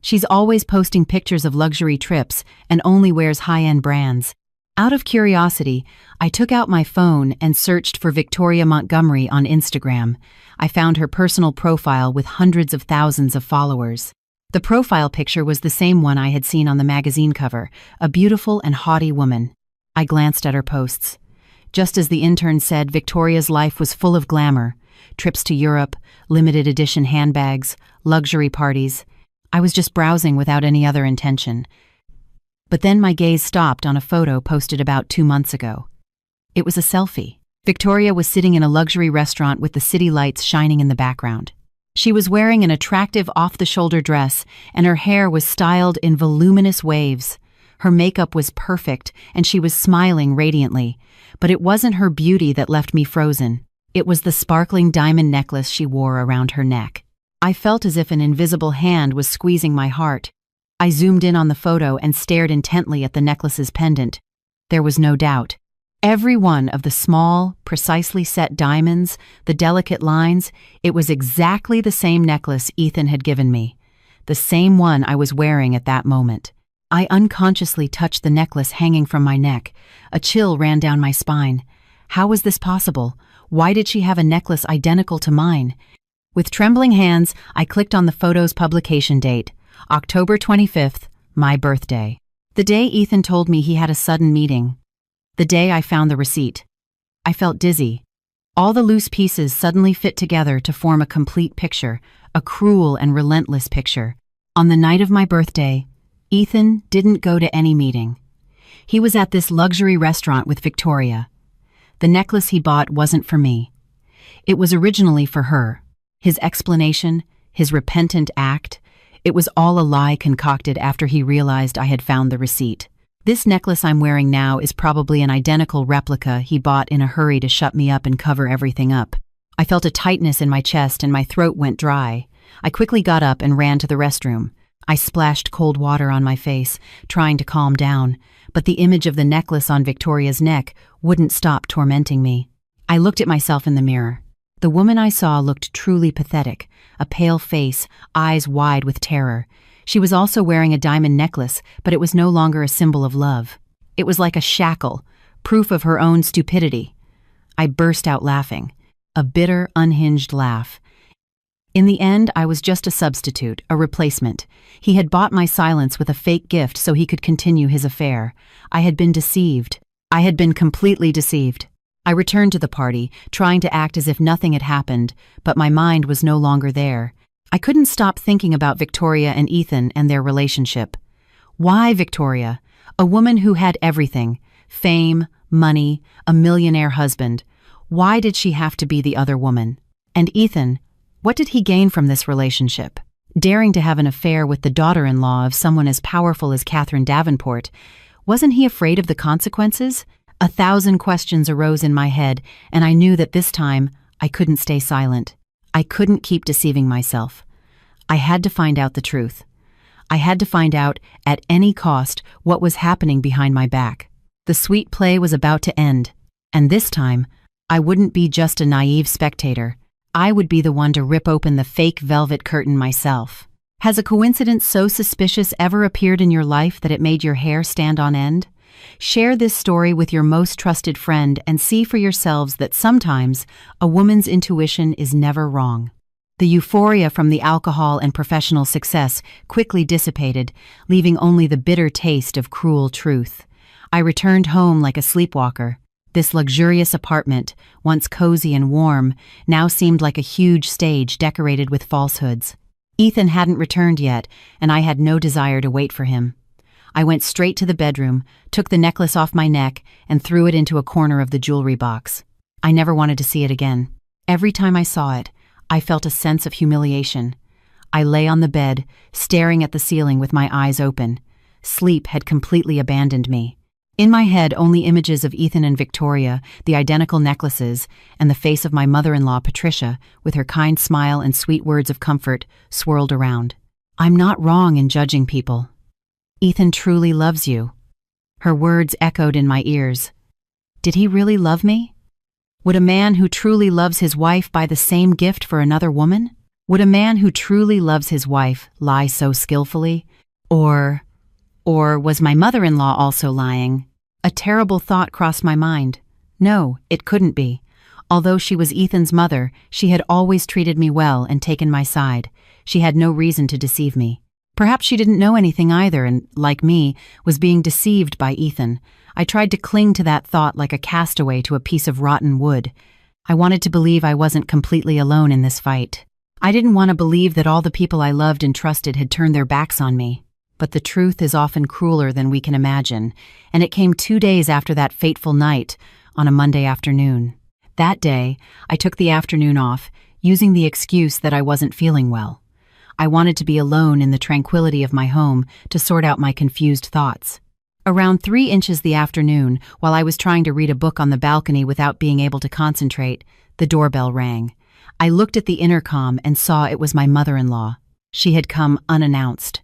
S1: She's always posting pictures of luxury trips and only wears high-end brands. Out of curiosity, I took out my phone and searched for Victoria Montgomery on Instagram. I found her personal profile with hundreds of thousands of followers. The profile picture was the same one I had seen on the magazine cover, a beautiful and haughty woman. I glanced at her posts. Just as the intern said, Victoria's life was full of glamour. Trips to Europe, limited edition handbags, luxury parties. I was just browsing without any other intention. But then my gaze stopped on a photo posted about 2 months ago. It was a selfie. Victoria was sitting in a luxury restaurant with the city lights shining in the background. She was wearing an attractive off-the-shoulder dress, and her hair was styled in voluminous waves. Her makeup was perfect, and she was smiling radiantly. But it wasn't her beauty that left me frozen. It was the sparkling diamond necklace she wore around her neck. I felt as if an invisible hand was squeezing my heart. I zoomed in on the photo and stared intently at the necklace's pendant. There was no doubt. Every one of the small, precisely set diamonds, the delicate lines, it was exactly the same necklace Ethan had given me. The same one I was wearing at that moment. I unconsciously touched the necklace hanging from my neck. A chill ran down my spine. How was this possible? Why did she have a necklace identical to mine? With trembling hands, I clicked on the photo's publication date, October 25th, my birthday. The day Ethan told me he had a sudden meeting. The day I found the receipt. I felt dizzy. All the loose pieces suddenly fit together to form a complete picture, a cruel and relentless picture. On the night of my birthday, Ethan didn't go to any meeting. He was at this luxury restaurant with Victoria. The necklace he bought wasn't for me. It was originally for her. His explanation, his repentant act, it was all a lie concocted after he realized I had found the receipt. This necklace I'm wearing now is probably an identical replica he bought in a hurry to shut me up and cover everything up. I felt a tightness in my chest and my throat went dry. I quickly got up and ran to the restroom. I splashed cold water on my face, trying to calm down, but the image of the necklace on Victoria's neck wouldn't stop tormenting me. I looked at myself in the mirror. The woman I saw looked truly pathetic, a pale face, eyes wide with terror. She was also wearing a diamond necklace, but it was no longer a symbol of love. It was like a shackle, proof of her own stupidity. I burst out laughing, a bitter, unhinged laugh. In the end, I was just a substitute, a replacement. He had bought my silence with a fake gift so he could continue his affair. I had been deceived. I had been completely deceived. I returned to the party, trying to act as if nothing had happened, but my mind was no longer there. I couldn't stop thinking about Victoria and Ethan and their relationship. Why Victoria? A woman who had everything, fame, money, a millionaire husband. Why did she have to be the other woman? And Ethan, what did he gain from this relationship? Daring to have an affair with the daughter-in-law of someone as powerful as Catherine Davenport, wasn't he afraid of the consequences? 1,000 questions arose in my head, and I knew that this time I couldn't stay silent. I couldn't keep deceiving myself. I had to find out the truth. I had to find out, at any cost, what was happening behind my back. The sweet play was about to end, and this time, I wouldn't be just a naive spectator. I would be the one to rip open the fake velvet curtain myself. Has a coincidence so suspicious ever appeared in your life that it made your hair stand on end? Share this story with your most trusted friend and see for yourselves that sometimes a woman's intuition is never wrong. The euphoria from the alcohol and professional success quickly dissipated, leaving only the bitter taste of cruel truth. I returned home like a sleepwalker. This luxurious apartment, once cozy and warm, now seemed like a huge stage decorated with falsehoods. Ethan hadn't returned yet, and I had no desire to wait for him. I went straight to the bedroom, took the necklace off my neck, and threw it into a corner of the jewelry box. I never wanted to see it again. Every time I saw it, I felt a sense of humiliation. I lay on the bed, staring at the ceiling with my eyes open. Sleep had completely abandoned me. In my head, only images of Ethan and Victoria, the identical necklaces, and the face of my mother-in-law, Patricia, with her kind smile and sweet words of comfort, swirled around. I'm not wrong in judging people. Ethan truly loves you. Her words echoed in my ears. Did he really love me? Would a man who truly loves his wife buy the same gift for another woman? Would a man who truly loves his wife lie so skillfully? Or was my mother-in-law also lying? A terrible thought crossed my mind. No, it couldn't be. Although she was Ethan's mother, she had always treated me well and taken my side. She had no reason to deceive me. Perhaps she didn't know anything either and, like me, was being deceived by Ethan. I tried to cling to that thought like a castaway to a piece of rotten wood. I wanted to believe I wasn't completely alone in this fight. I didn't want to believe that all the people I loved and trusted had turned their backs on me. But the truth is often crueler than we can imagine, and it came 2 days after that fateful night, on a Monday afternoon. That day, I took the afternoon off, using the excuse that I wasn't feeling well. I wanted to be alone in the tranquility of my home to sort out my confused thoughts. Around 3 inches the afternoon, while I was trying to read a book on the balcony without being able to concentrate, the doorbell rang. I looked at the intercom and saw it was my mother-in-law. She had come unannounced.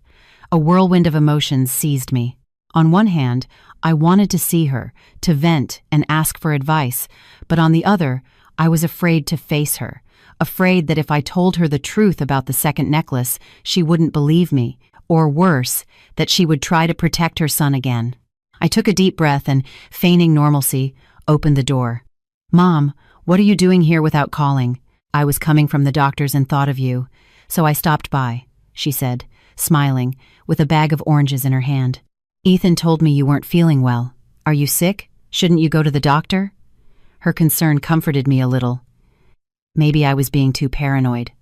S1: A whirlwind of emotions seized me. On one hand, I wanted to see her, to vent and ask for advice, but on the other, I was afraid to face her, afraid that if I told her the truth about the second necklace, she wouldn't believe me, or worse, that she would try to protect her son again. I took a deep breath and, feigning normalcy, opened the door. "Mom, what are you doing here without calling? I was coming from the doctor's and thought of you, so I stopped by," she said, smiling, with a bag of oranges in her hand. "Ethan told me you weren't feeling well. Are you sick? Shouldn't you go to the doctor?" Her concern comforted me a little. Maybe I was being too paranoid.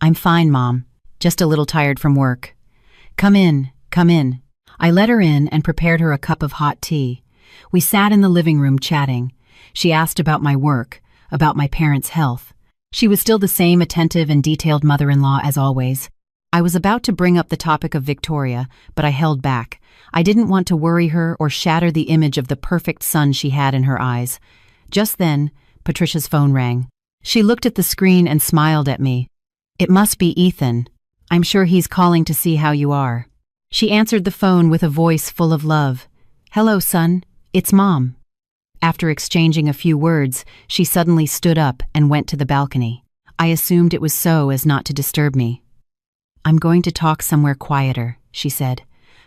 S1: "I'm fine, Mom. Just a little tired from work." Come in, come in." I let her in and prepared her a cup of hot tea. We sat in the living room chatting. She asked about my work, about my parents' health. She was still the same attentive and detailed mother-in-law as always. I was about to bring up the topic of Victoria, but I held back. I didn't want to worry her or shatter the image of the perfect son she had in her eyes. Just then, Patricia's phone rang. She looked at the screen and smiled at me. "It must be Ethan. I'm sure he's calling to see how you are." She answered the phone with a voice full of love. "Hello, son. It's Mom." After exchanging a few words, she suddenly stood up and went to the balcony. I assumed it was so as not to disturb me. "I'm going to talk somewhere quieter," she said.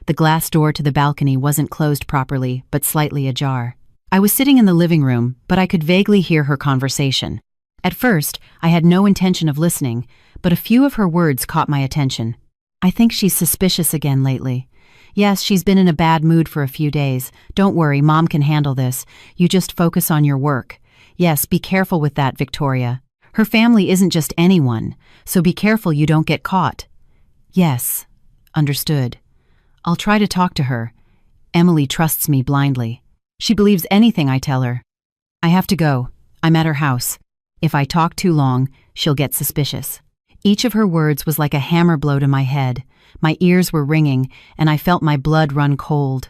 S1: The glass door to the balcony wasn't closed properly, but slightly ajar. I was sitting in the living room, but I could vaguely hear her conversation. At first, I had no intention of listening, but a few of her words caught my attention. "I think she's suspicious again lately. Yes, she's been in a bad mood for a few days. Don't worry, Mom can handle this. You just focus on your work. Yes, be careful with that, Victoria. Her family isn't just anyone, so be careful you don't get caught." "Yes, understood. I'll try to talk to her. Emily trusts me blindly. She believes anything I tell her. I have to go. I'm at her house. If I talk too long, she'll get suspicious." Each of her words was like a hammer blow to my head. My ears were ringing, and I felt my blood run cold.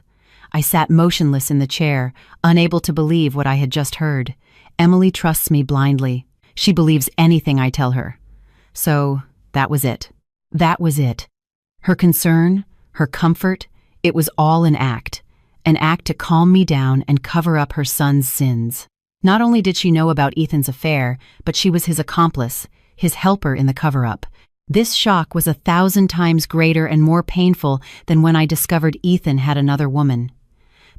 S1: I sat motionless in the chair, unable to believe what I had just heard. Emily trusts me blindly. She believes anything I tell her. So, that was it. That was it. Her concern, her comfort, it was all an act to calm me down and cover up her son's sins. Not only did she know about Ethan's affair, but she was his accomplice, his helper in the cover-up. This shock was 1,000 times greater and more painful than when I discovered Ethan had another woman.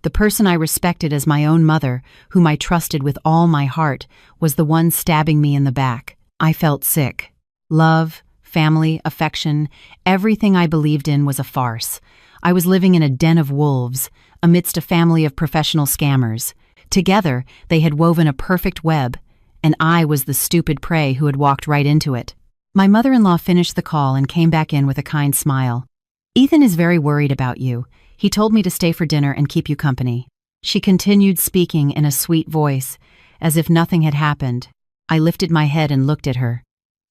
S1: The person I respected as my own mother, whom I trusted with all my heart, was the one stabbing me in the back. I felt sick. Love, family, affection, everything I believed in was a farce. I was living in a den of wolves, amidst a family of professional scammers. Together, they had woven a perfect web, and I was the stupid prey who had walked right into it. My mother-in-law finished the call and came back in with a kind smile. "Ethan is very worried about you. He told me to stay for dinner and keep you company." She continued speaking in a sweet voice, as if nothing had happened. I lifted my head and looked at her.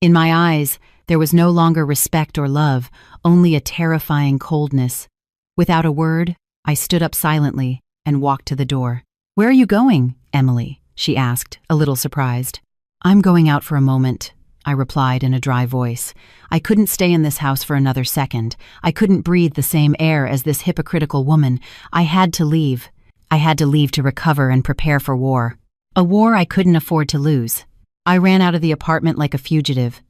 S1: In my eyes, there was no longer respect or love, only a terrifying coldness. Without a word, I stood up silently and walked to the door. "Where are you going, Emily?" she asked, a little surprised. "I'm going out for a moment," I replied in a dry voice. I couldn't stay in this house for another second. I couldn't breathe the same air as this hypocritical woman. I had to leave. I had to leave to recover and prepare for war. A war I couldn't afford to lose. I ran out of the apartment like a fugitive.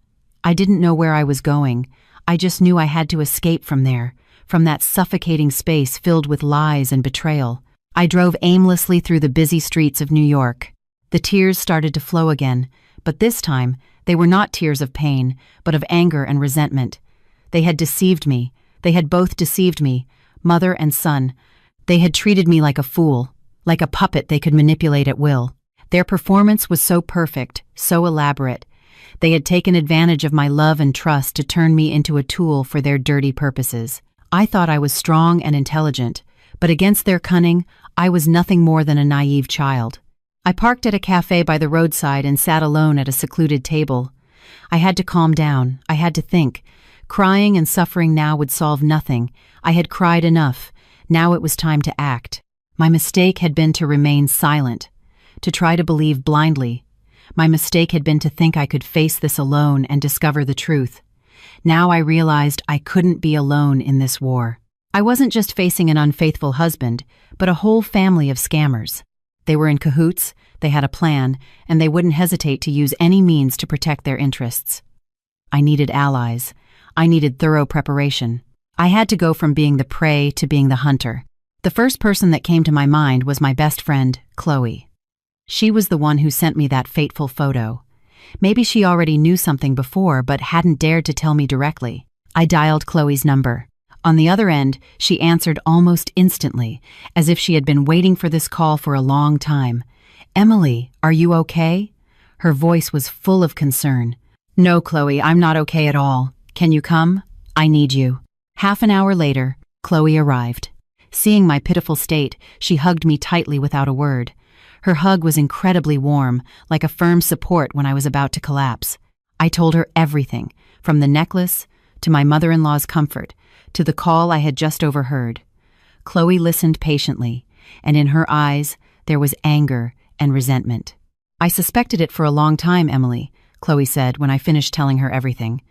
S1: I didn't know where I was going. I just knew I had to escape from there, from that suffocating space filled with lies and betrayal. I drove aimlessly through the busy streets of New York. The tears started to flow again, but this time, they were not tears of pain, but of anger and resentment. They had deceived me. They had both deceived me, mother and son. They had treated me like a fool, like a puppet they could manipulate at will. Their performance was so perfect, so elaborate. They had taken advantage of my love and trust to turn me into a tool for their dirty purposes. I thought I was strong and intelligent, but against their cunning, I was nothing more than a naive child. I parked at a cafe by the roadside and sat alone at a secluded table. I had to calm down. I had to think. Crying and suffering now would solve nothing. I had cried enough. Now it was time to act. My mistake had been to remain silent, to try to believe blindly. My mistake had been to think I could face this alone and discover the truth. Now I realized I couldn't be alone in this war. I wasn't just facing an unfaithful husband, but a whole family of scammers. They were in cahoots, they had a plan, and they wouldn't hesitate to use any means to protect their interests. I needed allies. I needed thorough preparation. I had to go from being the prey to being the hunter. The first person that came to my mind was my best friend, Chloe. She was the one who sent me that fateful photo. Maybe she already knew something before but hadn't dared to tell me directly. I dialed Chloe's number. On the other end, she answered almost instantly, as if she had been waiting for this call for a long time. "Emily, are you okay?" Her voice was full of concern. "No, Chloe, I'm not okay at all. Can you come? I need you." Half an hour later, Chloe arrived. Seeing my pitiful state, she hugged me tightly without a word. Her hug was incredibly warm, like a firm support when I was about to collapse. I told her everything, from the necklace, to my mother-in-law's comfort, to the call I had just overheard. Chloe listened patiently, and in her eyes there was anger and resentment. "I suspected it for a long time, Emily," Chloe said when I finished telling her everything.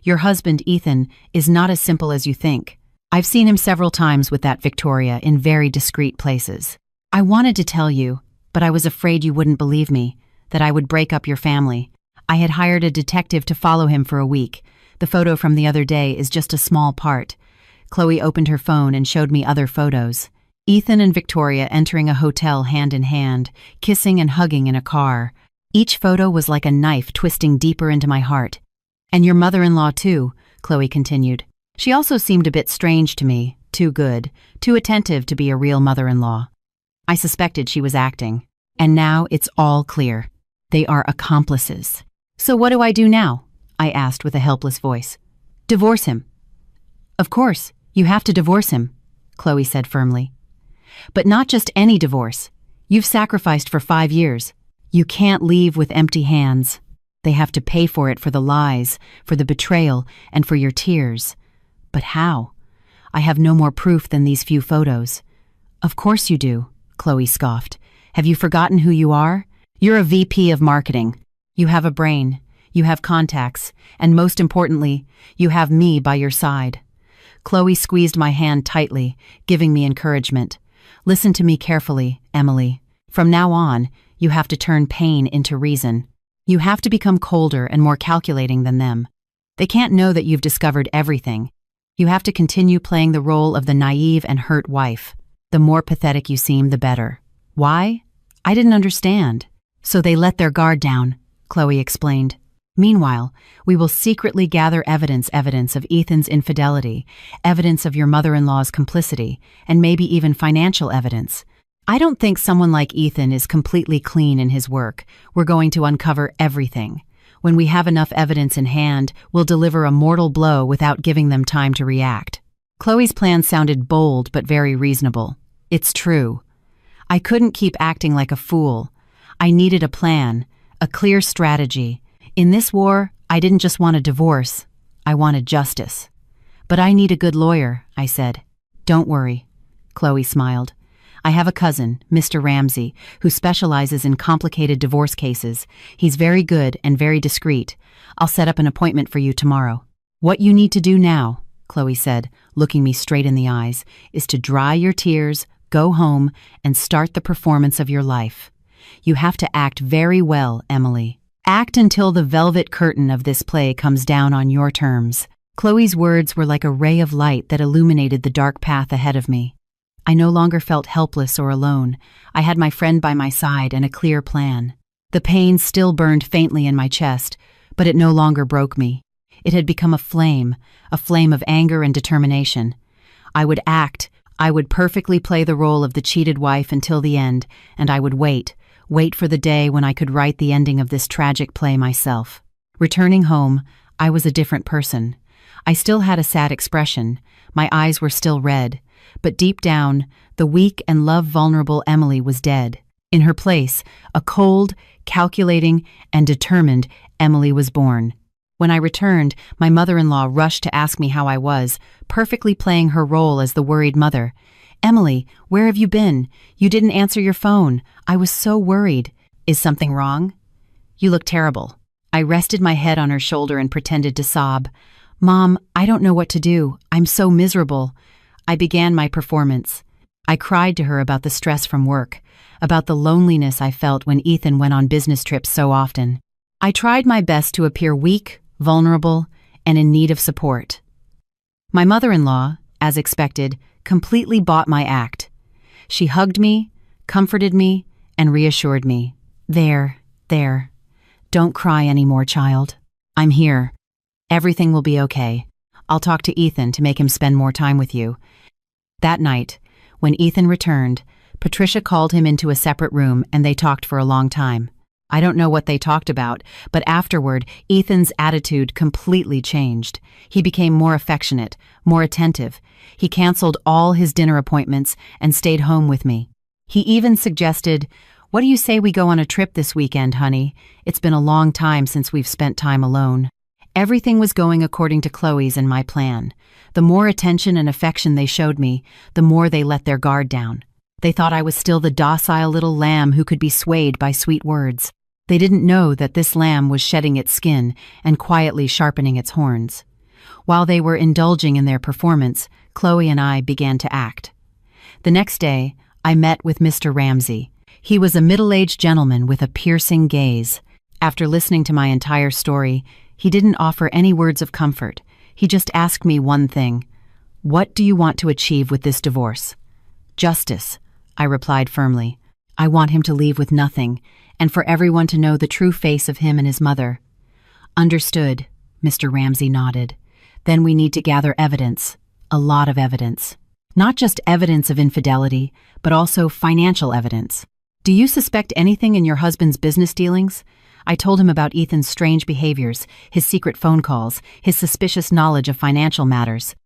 S1: "Your husband, Ethan, is not as simple as you think. I've seen him several times with that Victoria in very discreet places. I wanted to tell you, but I was afraid you wouldn't believe me, that I would break up your family. I had hired a detective to follow him for a week. The photo from the other day is just a small part." Chloe opened her phone and showed me other photos. Ethan and Victoria entering a hotel hand in hand, kissing and hugging in a car. Each photo was like a knife twisting deeper into my heart. "And your mother-in-law too," Chloe continued. "She also seemed a bit strange to me, too good, too attentive to be a real mother-in-law." I suspected she was acting. And now it's all clear. They are accomplices. "So what do I do now?" I asked with a helpless voice. "Divorce him." "Of course, you have to divorce him," Chloe said firmly. "But not just any divorce. You've sacrificed for 5 years. You can't leave with empty hands. They have to pay for it, for the lies, for the betrayal, and for your tears." "But how? I have no more proof than these few photos." "Of course you do," Chloe scoffed. "Have you forgotten who you are? You're a VP of marketing. You have a brain, you have contacts, and most importantly, you have me by your side." Chloe squeezed my hand tightly, giving me encouragement. "Listen to me carefully, Emily. From now on, you have to turn pain into reason. You have to become colder and more calculating than them. They can't know that you've discovered everything. You have to continue playing the role of the naive and hurt wife. The more pathetic you seem, the better." "Why? I didn't understand." "So they let their guard down," Chloe explained. "Meanwhile, we will secretly gather evidence of Ethan's infidelity, evidence of your mother-in-law's complicity, and maybe even financial evidence. I don't think someone like Ethan is completely clean in his work. We're going to uncover everything. When we have enough evidence in hand, we'll deliver a mortal blow without giving them time to react." Chloe's plan sounded bold but very reasonable. It's true. I couldn't keep acting like a fool. I needed a plan, a clear strategy. In this war, I didn't just want a divorce. I wanted justice. "But I need a good lawyer," I said. "Don't worry," Chloe smiled. "I have a cousin, Mr. Ramsey, who specializes in complicated divorce cases. He's very good and very discreet. I'll set up an appointment for you tomorrow." "What you need to do now," Chloe said, looking me straight in the eyes, "is to dry your tears, go home, and start the performance of your life. You have to act very well, Emily. Act until the velvet curtain of this play comes down on your terms." Chloe's words were like a ray of light that illuminated the dark path ahead of me. I no longer felt helpless or alone. I had my friend by my side and a clear plan. The pain still burned faintly in my chest, but it no longer broke me. It had become a flame of anger and determination. I would act. I would perfectly play the role of the cheated wife until the end, and I would wait for the day when I could write the ending of this tragic play myself. Returning home, I was a different person. I still had a sad expression. My eyes were still red. But deep down, the weak and love-vulnerable Emily was dead. In her place, a cold, calculating, and determined Emily was born. When I returned, my mother-in-law rushed to ask me how I was, perfectly playing her role as the worried mother. "Emily, where have you been? You didn't answer your phone. I was so worried. Is something wrong?" "You look terrible." I rested my head on her shoulder and pretended to sob. "Mom, I don't know what to do. I'm so miserable." I began my performance. I cried to her about the stress from work, about the loneliness I felt when Ethan went on business trips so often. I tried my best to appear weak, vulnerable, and in need of support. My mother-in-law, as expected, completely bought my act. She hugged me, comforted me, and reassured me. There. Don't cry anymore, child. I'm here. Everything will be okay. I'll talk to Ethan to make him spend more time with you." That night, when Ethan returned, Patricia called him into a separate room and they talked for a long time. I don't know what they talked about, but afterward, Ethan's attitude completely changed. He became more affectionate, more attentive. He canceled all his dinner appointments and stayed home with me. He even suggested, "What do you say we go on a trip this weekend, honey? It's been a long time since we've spent time alone." Everything was going according to Chloe's and my plan. The more attention and affection they showed me, the more they let their guard down. They thought I was still the docile little lamb who could be swayed by sweet words. They didn't know that this lamb was shedding its skin and quietly sharpening its horns. While they were indulging in their performance, Chloe and I began to act. The next day, I met with Mr. Ramsey. He was a middle-aged gentleman with a piercing gaze. After listening to my entire story, he didn't offer any words of comfort. He just asked me one thing. "What do you want to achieve with this divorce?" "Justice," I replied firmly. "I want him to leave with nothing, and for everyone to know the true face of him and his mother." "Understood," Mr. Ramsey nodded. "Then we need to gather evidence, a lot of evidence. Not just evidence of infidelity, but also financial evidence. Do you suspect anything in your husband's business dealings?" I told him about Ethan's strange behaviors, his secret phone calls, his suspicious knowledge of financial matters.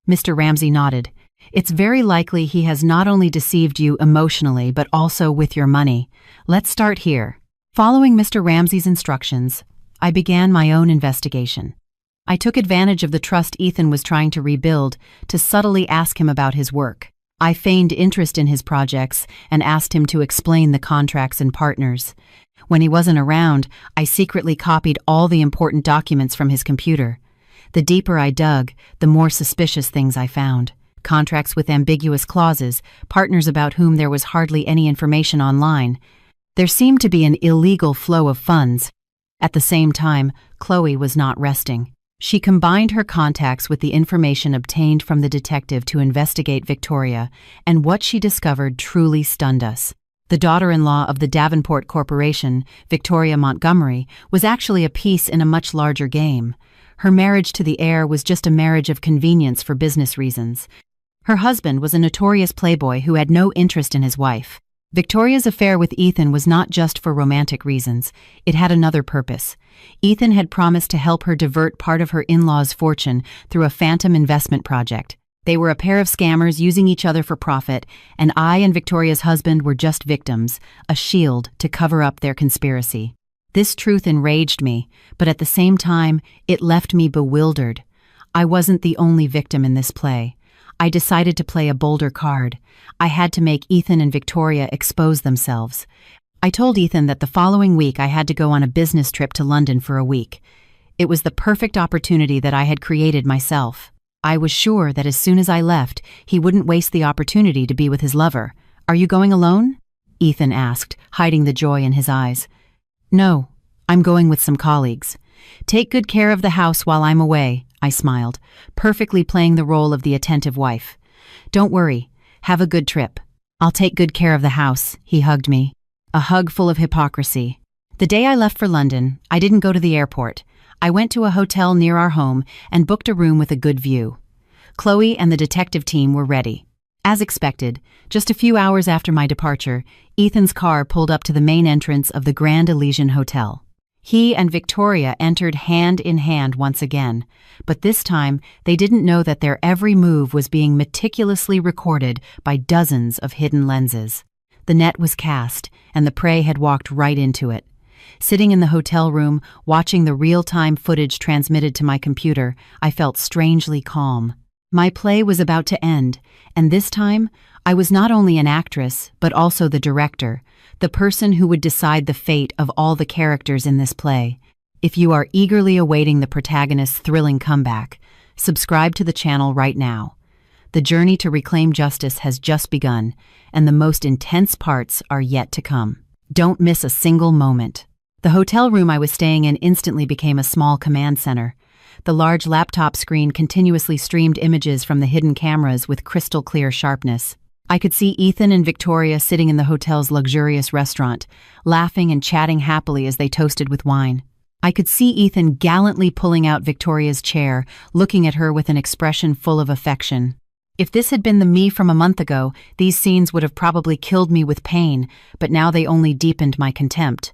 S1: Mr. Ramsey nodded. "It's very likely he has not only deceived you emotionally but also with your money. Let's start here." Following Mr. Ramsey's instructions, I began my own investigation. I took advantage of the trust Ethan was trying to rebuild to subtly ask him about his work. I feigned interest in his projects and asked him to explain the contracts and partners. When he wasn't around, I secretly copied all the important documents from his computer. The deeper I dug, the more suspicious things I found. Contracts with ambiguous clauses, partners about whom there was hardly any information online. There seemed to be an illegal flow of funds. At the same time, Chloe was not resting. She combined her contacts with the information obtained from the detective to investigate Victoria, and what she discovered truly stunned us. The daughter-in-law of the Davenport Corporation, Victoria Montgomery, was actually a piece in a much larger game. Her marriage to the heir was just a marriage of convenience for business reasons. Her husband was a notorious playboy who had no interest in his wife. Victoria's affair with Ethan was not just for romantic reasons. It had another purpose. Ethan had promised to help her divert part of her in-laws' fortune through a phantom investment project. They were a pair of scammers using each other for profit, and I and Victoria's husband were just victims, a shield to cover up their conspiracy. This truth enraged me, but at the same time, it left me bewildered. I wasn't the only victim in this play. I decided to play a bolder card. I had to make Ethan and Victoria expose themselves. I told Ethan that the following week I had to go on a business trip to London for a week. It was the perfect opportunity that I had created myself. I was sure that as soon as I left, he wouldn't waste the opportunity to be with his lover. "Are you going alone?" Ethan asked, hiding the joy in his eyes. "No, I'm going with some colleagues." "Take good care of the house while I'm away," I smiled, perfectly playing the role of the attentive wife. "Don't worry. Have a good trip. I'll take good care of the house, he hugged me. A hug full of hypocrisy. The day I left for London, I didn't go to the airport. I went to a hotel near our home and booked a room with a good view. Chloe and the detective team were ready. As expected, just a few hours after my departure, Ethan's car pulled up to the main entrance of the Grand Elysian Hotel. He and Victoria entered hand in hand once again, but this time they didn't know that their every move was being meticulously recorded by dozens of hidden lenses. The net was cast, and the prey had walked right into it. Sitting in the hotel room, watching the real-time footage transmitted to my computer, I felt strangely calm. My play was about to end, and this time, I was not only an actress, but also the director, the person who would decide the fate of all the characters in this play. If you are eagerly awaiting the protagonist's thrilling comeback, subscribe to the channel right now. The journey to reclaim justice has just begun, and the most intense parts are yet to come. Don't miss a single moment. The hotel room I was staying in instantly became a small command center. The large laptop screen continuously streamed images from the hidden cameras with crystal-clear sharpness. I could see Ethan and Victoria sitting in the hotel's luxurious restaurant, laughing and chatting happily as they toasted with wine. I could see Ethan gallantly pulling out Victoria's chair, looking at her with an expression full of affection. If this had been the me from a month ago, these scenes would have probably killed me with pain, but now they only deepened my contempt.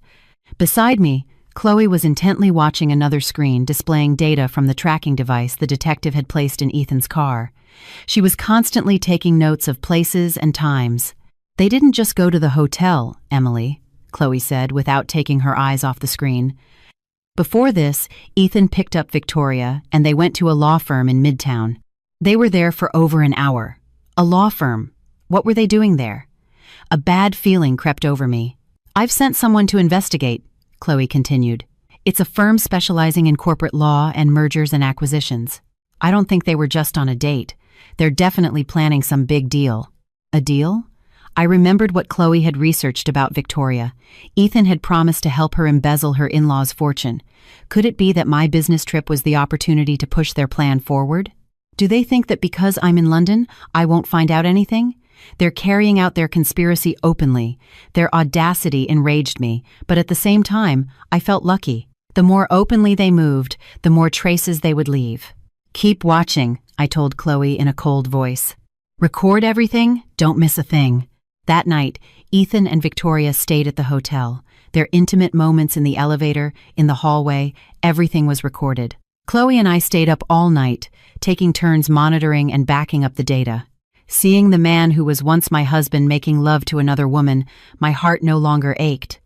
S1: Beside me, Chloe was intently watching another screen displaying data from the tracking device the detective had placed in Ethan's car. She was constantly taking notes of places and times. "They didn't just go to the hotel, Emily," Chloe said without taking her eyes off the screen. Before this, Ethan picked up Victoria and they went to a law firm in Midtown. They were there for over an hour. A law firm. What were they doing there? A bad feeling crept over me. "I've sent someone to investigate," Chloe continued. "It's a firm specializing in corporate law and mergers and acquisitions. I don't think they were just on a date. They're definitely planning some big deal." A deal? I remembered what Chloe had researched about Victoria. Ethan had promised to help her embezzle her in-laws' fortune. Could it be that my business trip was the opportunity to push their plan forward? Do they think that because I'm in London, I won't find out anything? They're carrying out their conspiracy openly. Their audacity enraged me, but at the same time, I felt lucky. The more openly they moved, the more traces they would leave. "Keep watching," I told Chloe in a cold voice. "Record everything, don't miss a thing." That night, Ethan and Victoria stayed at the hotel. Their intimate moments in the elevator, in the hallway, everything was recorded. Chloe and I stayed up all night, taking turns monitoring and backing up the data. Seeing the man who was once my husband making love to another woman, my heart no longer ached.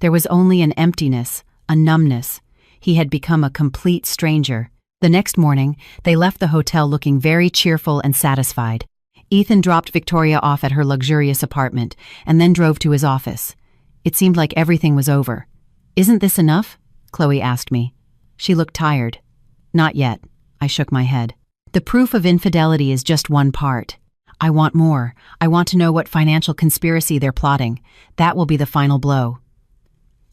S1: There was only an emptiness, a numbness. He had become a complete stranger. The next morning, they left the hotel looking very cheerful and satisfied. Ethan dropped Victoria off at her luxurious apartment and then drove to his office. It seemed like everything was over. "Isn't this enough?" Chloe asked me. She looked tired. "Not yet," I shook my head. "The proof of infidelity is just one part. I want more. I want to know what financial conspiracy they're plotting. That will be the final blow."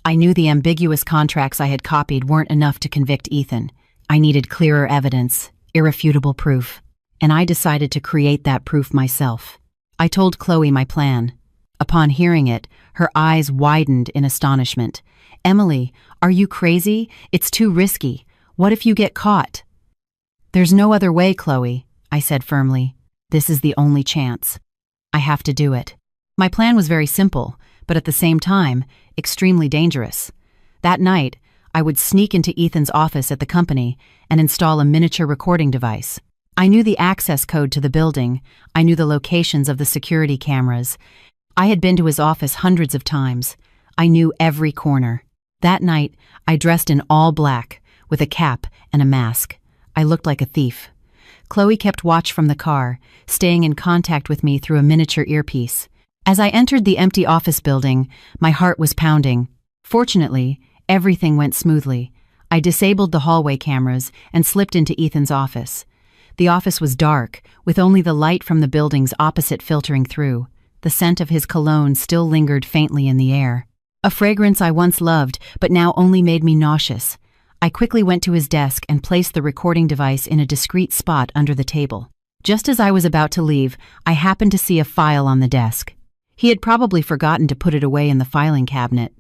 S1: I knew the ambiguous contracts I had copied weren't enough to convict Ethan. I needed clearer evidence, irrefutable proof, and I decided to create that proof myself. I told Chloe my plan. Upon hearing it, her eyes widened in astonishment. "Emily, are you crazy? It's too risky. What if you get caught?" "There's no other way, Chloe," I said firmly. "This is the only chance. I have to do it." My plan was very simple, but at the same time, extremely dangerous. That night, I would sneak into Ethan's office at the company and install a miniature recording device. I knew the access code to the building. I knew the locations of the security cameras. I had been to his office hundreds of times. I knew every corner. That night, I dressed in all black, with a cap and a mask. I looked like a thief. Chloe kept watch from the car, staying in contact with me through a miniature earpiece. As I entered the empty office building, my heart was pounding. Fortunately, everything went smoothly. I disabled the hallway cameras and slipped into Ethan's office. The office was dark, with only the light from the buildings opposite filtering through. The scent of his cologne still lingered faintly in the air. A fragrance I once loved, but now only made me nauseous. I quickly went to his desk and placed the recording device in a discreet spot under the table. Just as I was about to leave, I happened to see a file on the desk. He had probably forgotten to put it away in the filing cabinet.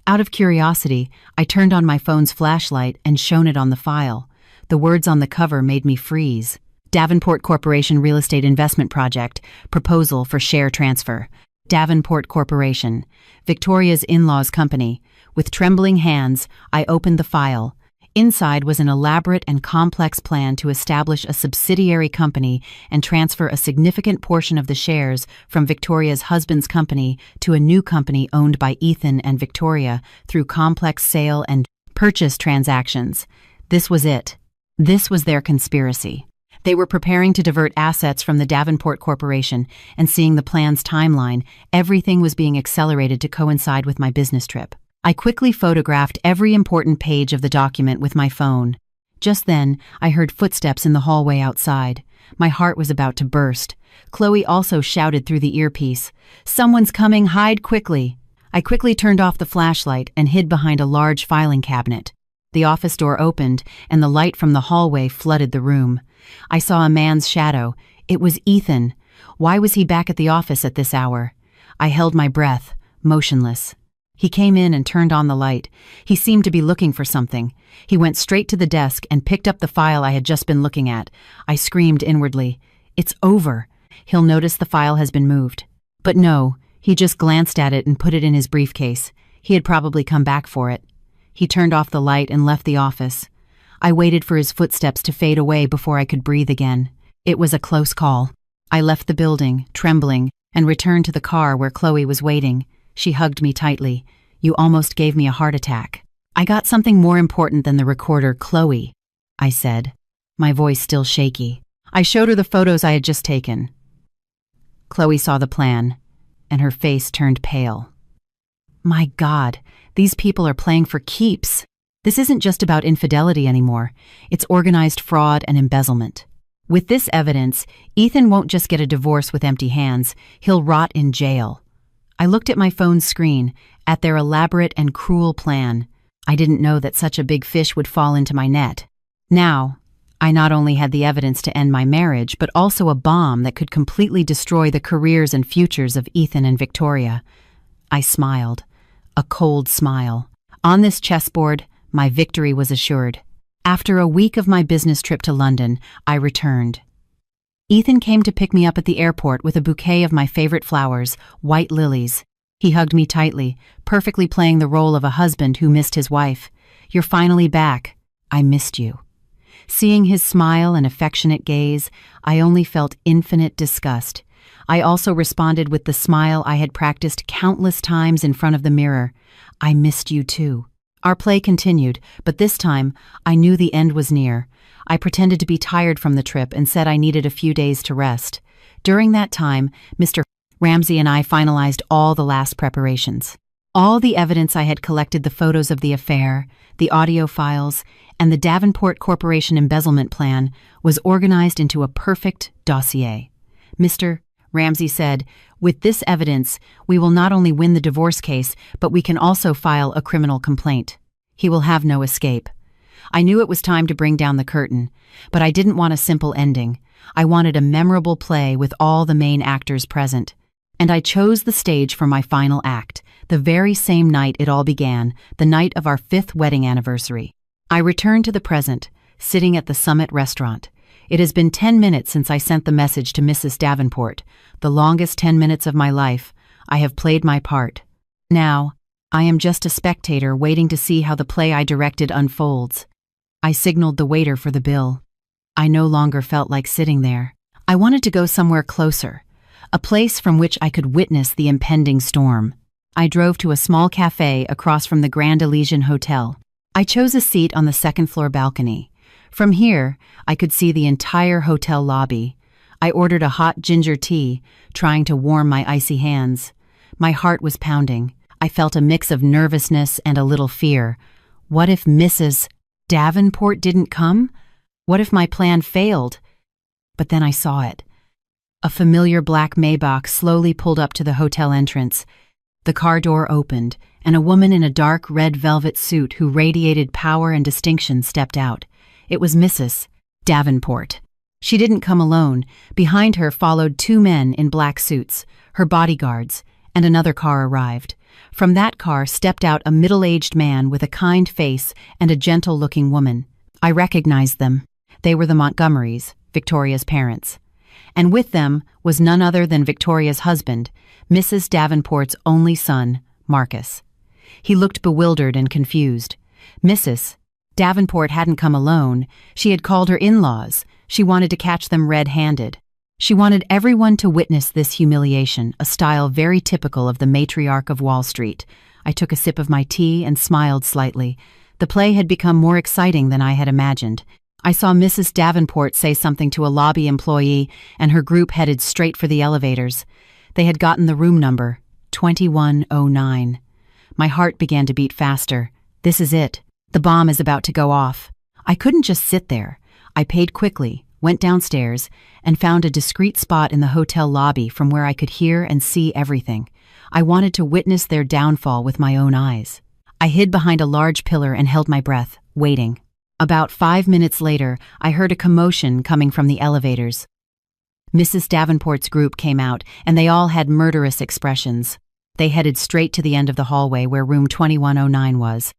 S1: Out of curiosity, I turned on my phone's flashlight and shone it on the file. The words on the cover made me freeze. Davenport Corporation Real Estate Investment Project, Proposal for Share Transfer. Davenport Corporation, Victoria's in-laws company. With trembling hands, I opened the file. Inside was an elaborate and complex plan to establish a subsidiary company and transfer a significant portion of the shares from Victoria's husband's company to a new company owned by Ethan and Victoria through complex sale and purchase transactions. This was it. This was their conspiracy. They were preparing to divert assets from the Davenport Corporation, and seeing the plan's timeline, everything was being accelerated to coincide with my business trip. I quickly photographed every important page of the document with my phone. Just then, I heard footsteps in the hallway outside. My heart was about to burst. Chloe also shouted through the earpiece, "Someone's coming, hide quickly!" I quickly turned off the flashlight and hid behind a large filing cabinet. The office door opened, and the light from the hallway flooded the room. I saw a man's shadow. It was Ethan. Why was he back at the office at this hour? I held my breath, motionless. He came in and turned on the light. He seemed to be looking for something. He went straight to the desk and picked up the file I had just been looking at. I screamed inwardly, "It's over. He'll notice the file has been moved." But no, he just glanced at it and put it in his briefcase. He had probably come back for it. He turned off the light and left the office. I waited for his footsteps to fade away before I could breathe again. It was a close call. I left the building, trembling, and returned to the car where Chloe was waiting. She hugged me tightly. "You almost gave me a heart attack." "I got something more important than the recorder, Chloe," I said, my voice still shaky. I showed her the photos I had just taken. Chloe saw the plan, and her face turned pale. My God, these people are playing for keeps. This isn't just about infidelity anymore. It's organized fraud and embezzlement. With this evidence, Ethan won't just get a divorce with empty hands, he'll rot in jail. I looked at my phone's screen, at their elaborate and cruel plan. I didn't know that such a big fish would fall into my net. Now, I not only had the evidence to end my marriage, but also a bomb that could completely destroy the careers and futures of Ethan and Victoria. I smiled, a cold smile. On this chessboard, my victory was assured. After a week of my business trip to London, I returned. Ethan came to pick me up at the airport with a bouquet of my favorite flowers, white lilies. He hugged me tightly, perfectly playing the role of a husband who missed his wife. "You're finally back. I missed you." Seeing his smile and affectionate gaze, I only felt infinite disgust. I also responded with the smile I had practiced countless times in front of the mirror. "I missed you too." Our play continued, but this time, I knew the end was near. I pretended to be tired from the trip and said I needed a few days to rest. During that time, Mr. Ramsey and I finalized all the last preparations. All the evidence I had collected, the photos of the affair, the audio files, and the Davenport Corporation embezzlement plan, was organized into a perfect dossier. Mr. Ramsey said, "With this evidence, we will not only win the divorce case, but we can also file a criminal complaint. He will have no escape." I knew it was time to bring down the curtain, but I didn't want a simple ending. I wanted a memorable play with all the main actors present. And I chose the stage for my final act, the very same night it all began, the night of our 5th wedding anniversary. I returned to the present, sitting at the Summit restaurant. It has been 10 minutes since I sent the message to Mrs. Davenport, the longest 10 minutes of my life. I have played my part. Now, I am just a spectator waiting to see how the play I directed unfolds. I signaled the waiter for the bill. I no longer felt like sitting there. I wanted to go somewhere closer, a place from which I could witness the impending storm. I drove to a small cafe across from the Grand Elysian Hotel. I chose a seat on the second-floor balcony. From here, I could see the entire hotel lobby. I ordered a hot ginger tea, trying to warm my icy hands. My heart was pounding. I felt a mix of nervousness and a little fear. What if Mrs. Davenport didn't come? What if my plan failed? But then I saw it. A familiar black Maybach slowly pulled up to the hotel entrance. The car door opened, and a woman in a dark red velvet suit who radiated power and distinction stepped out. It was Mrs. Davenport. She didn't come alone. Behind her followed two men in black suits, her bodyguards, and another car arrived. From that car stepped out a middle-aged man with a kind face and a gentle-looking woman. I recognized them. They were the Montgomerys, Victoria's parents. And with them was none other than Victoria's husband, Mrs. Davenport's only son, Marcus. He looked bewildered and confused. Mrs. Davenport hadn't come alone. She had called her in-laws. She wanted to catch them red-handed. She wanted everyone to witness this humiliation, a style very typical of the matriarch of Wall Street. I took a sip of my tea and smiled slightly. The play had become more exciting than I had imagined. I saw Mrs. Davenport say something to a lobby employee, and her group headed straight for the elevators. They had gotten the room number, 2109. My heart began to beat faster. This is it. The bomb is about to go off. I couldn't just sit there. I paid quickly, went downstairs, and found a discreet spot in the hotel lobby from where I could hear and see everything. I wanted to witness their downfall with my own eyes. I hid behind a large pillar and held my breath, waiting. About 5 minutes later, I heard a commotion coming from the elevators. Mrs. Davenport's group came out, and they all had murderous expressions. They headed straight to the end of the hallway where room 2109 was.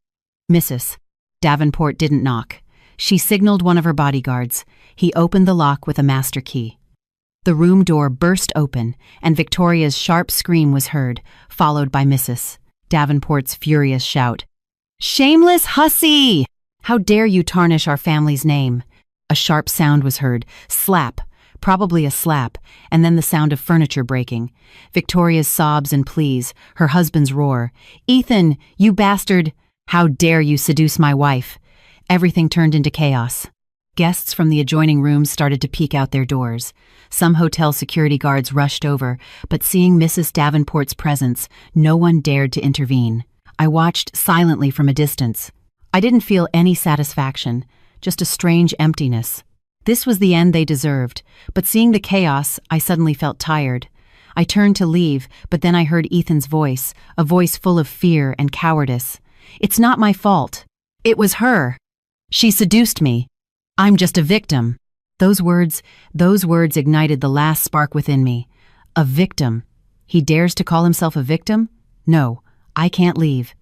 S1: Mrs. Davenport didn't knock. She signaled one of her bodyguards. He opened the lock with a master key. The room door burst open, and Victoria's sharp scream was heard, followed by Mrs. Davenport's furious shout. "Shameless hussy! How dare you tarnish our family's name?" A sharp sound was heard. Slap. Probably a slap, and then the sound of furniture breaking. Victoria's sobs and pleas, her husband's roar. "Ethan, you bastard! How dare you seduce my wife?" Everything turned into chaos. Guests from the adjoining rooms started to peek out their doors. Some hotel security guards rushed over, but seeing Mrs. Davenport's presence, no one dared to intervene. I watched silently from a distance. I didn't feel any satisfaction, just a strange emptiness. This was the end they deserved, but seeing the chaos, I suddenly felt tired. I turned to leave, but then I heard Ethan's voice, a voice full of fear and cowardice. "It's not my fault. It was her. She seduced me. I'm just a victim." Those words ignited the last spark within me. A victim. He dares to call himself a victim? No, I can't leave.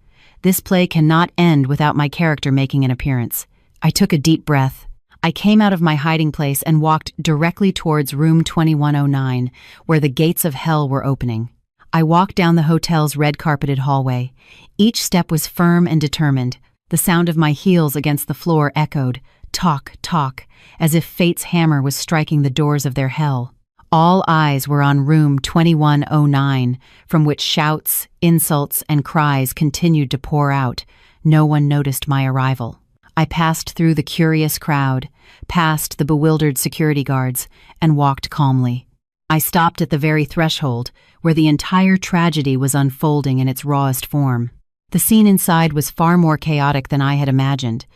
S1: This play cannot end without my character making an appearance. I took a deep breath. I came out of my hiding place and walked directly towards room 2109, where the gates of hell were opening. I walked down the hotel's red-carpeted hallway. Each step was firm and determined. The sound of my heels against the floor echoed, tock, tock, as if fate's hammer was striking the doors of their hell. All eyes were on room 2109, from which shouts, insults, and cries continued to pour out. No one noticed my arrival. I passed through the curious crowd, past the bewildered security guards, and walked calmly. I stopped at the very threshold, where the entire tragedy was unfolding in its rawest form. The scene inside was far more chaotic than I had imagined.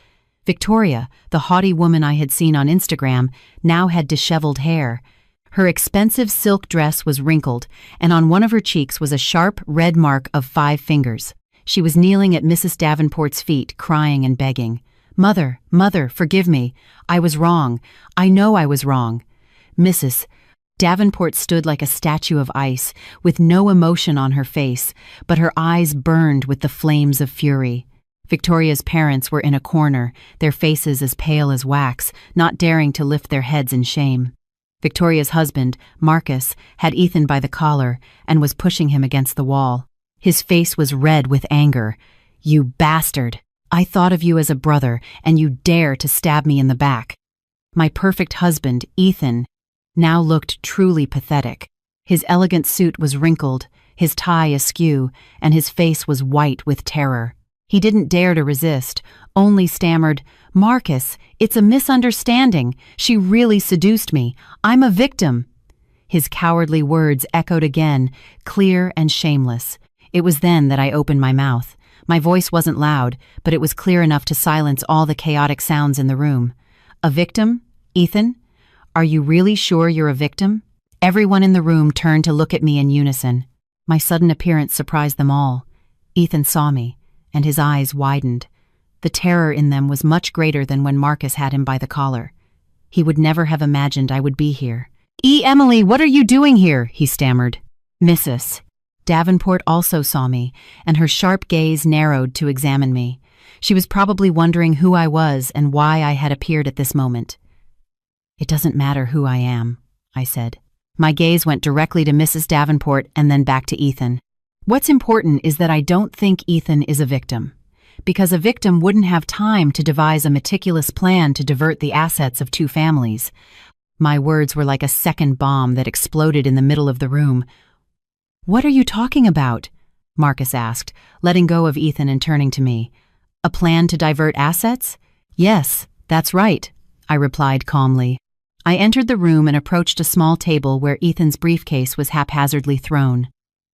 S1: Victoria, the haughty woman I had seen on Instagram, now had disheveled hair. Her expensive silk dress was wrinkled, and on one of her cheeks was a sharp red mark of 5 fingers. She was kneeling at Mrs. Davenport's feet, crying and begging. "Mother, mother, forgive me. I was wrong. I know I was wrong." Mrs. Davenport stood like a statue of ice, with no emotion on her face, but her eyes burned with the flames of fury. Victoria's parents were in a corner, their faces as pale as wax, not daring to lift their heads in shame. Victoria's husband, Marcus, had Ethan by the collar and was pushing him against the wall. His face was red with anger. "You bastard! I thought of you as a brother, and you dare to stab me in the back." My perfect husband, Ethan, now looked truly pathetic. His elegant suit was wrinkled, his tie askew, and his face was white with terror. He didn't dare to resist, only stammered, "Marcus, it's a misunderstanding. She really seduced me. I'm a victim." His cowardly words echoed again, clear and shameless. It was then that I opened my mouth. My voice wasn't loud, but it was clear enough to silence all the chaotic sounds in the room. "A victim? Ethan? Are you really sure you're a victim?" Everyone in the room turned to look at me in unison. My sudden appearance surprised them all. Ethan saw me, and his eyes widened. The terror in them was much greater than when Marcus had him by the collar. He would never have imagined I would be here. Emily, what are you doing here?" he stammered. "Mrs. Davenport also saw me, and her sharp gaze narrowed to examine me. She was probably wondering who I was and why I had appeared at this moment. "It doesn't matter who I am," I said. My gaze went directly to Mrs. Davenport and then back to Ethan. "What's important is that I don't think Ethan is a victim, because a victim wouldn't have time to devise a meticulous plan to divert the assets of two families." My words were like a second bomb that exploded in the middle of the room. "What are you talking about?" Marcus asked, letting go of Ethan and turning to me. "A plan to divert assets?" "Yes, that's right," I replied calmly. I entered the room and approached a small table where Ethan's briefcase was haphazardly thrown.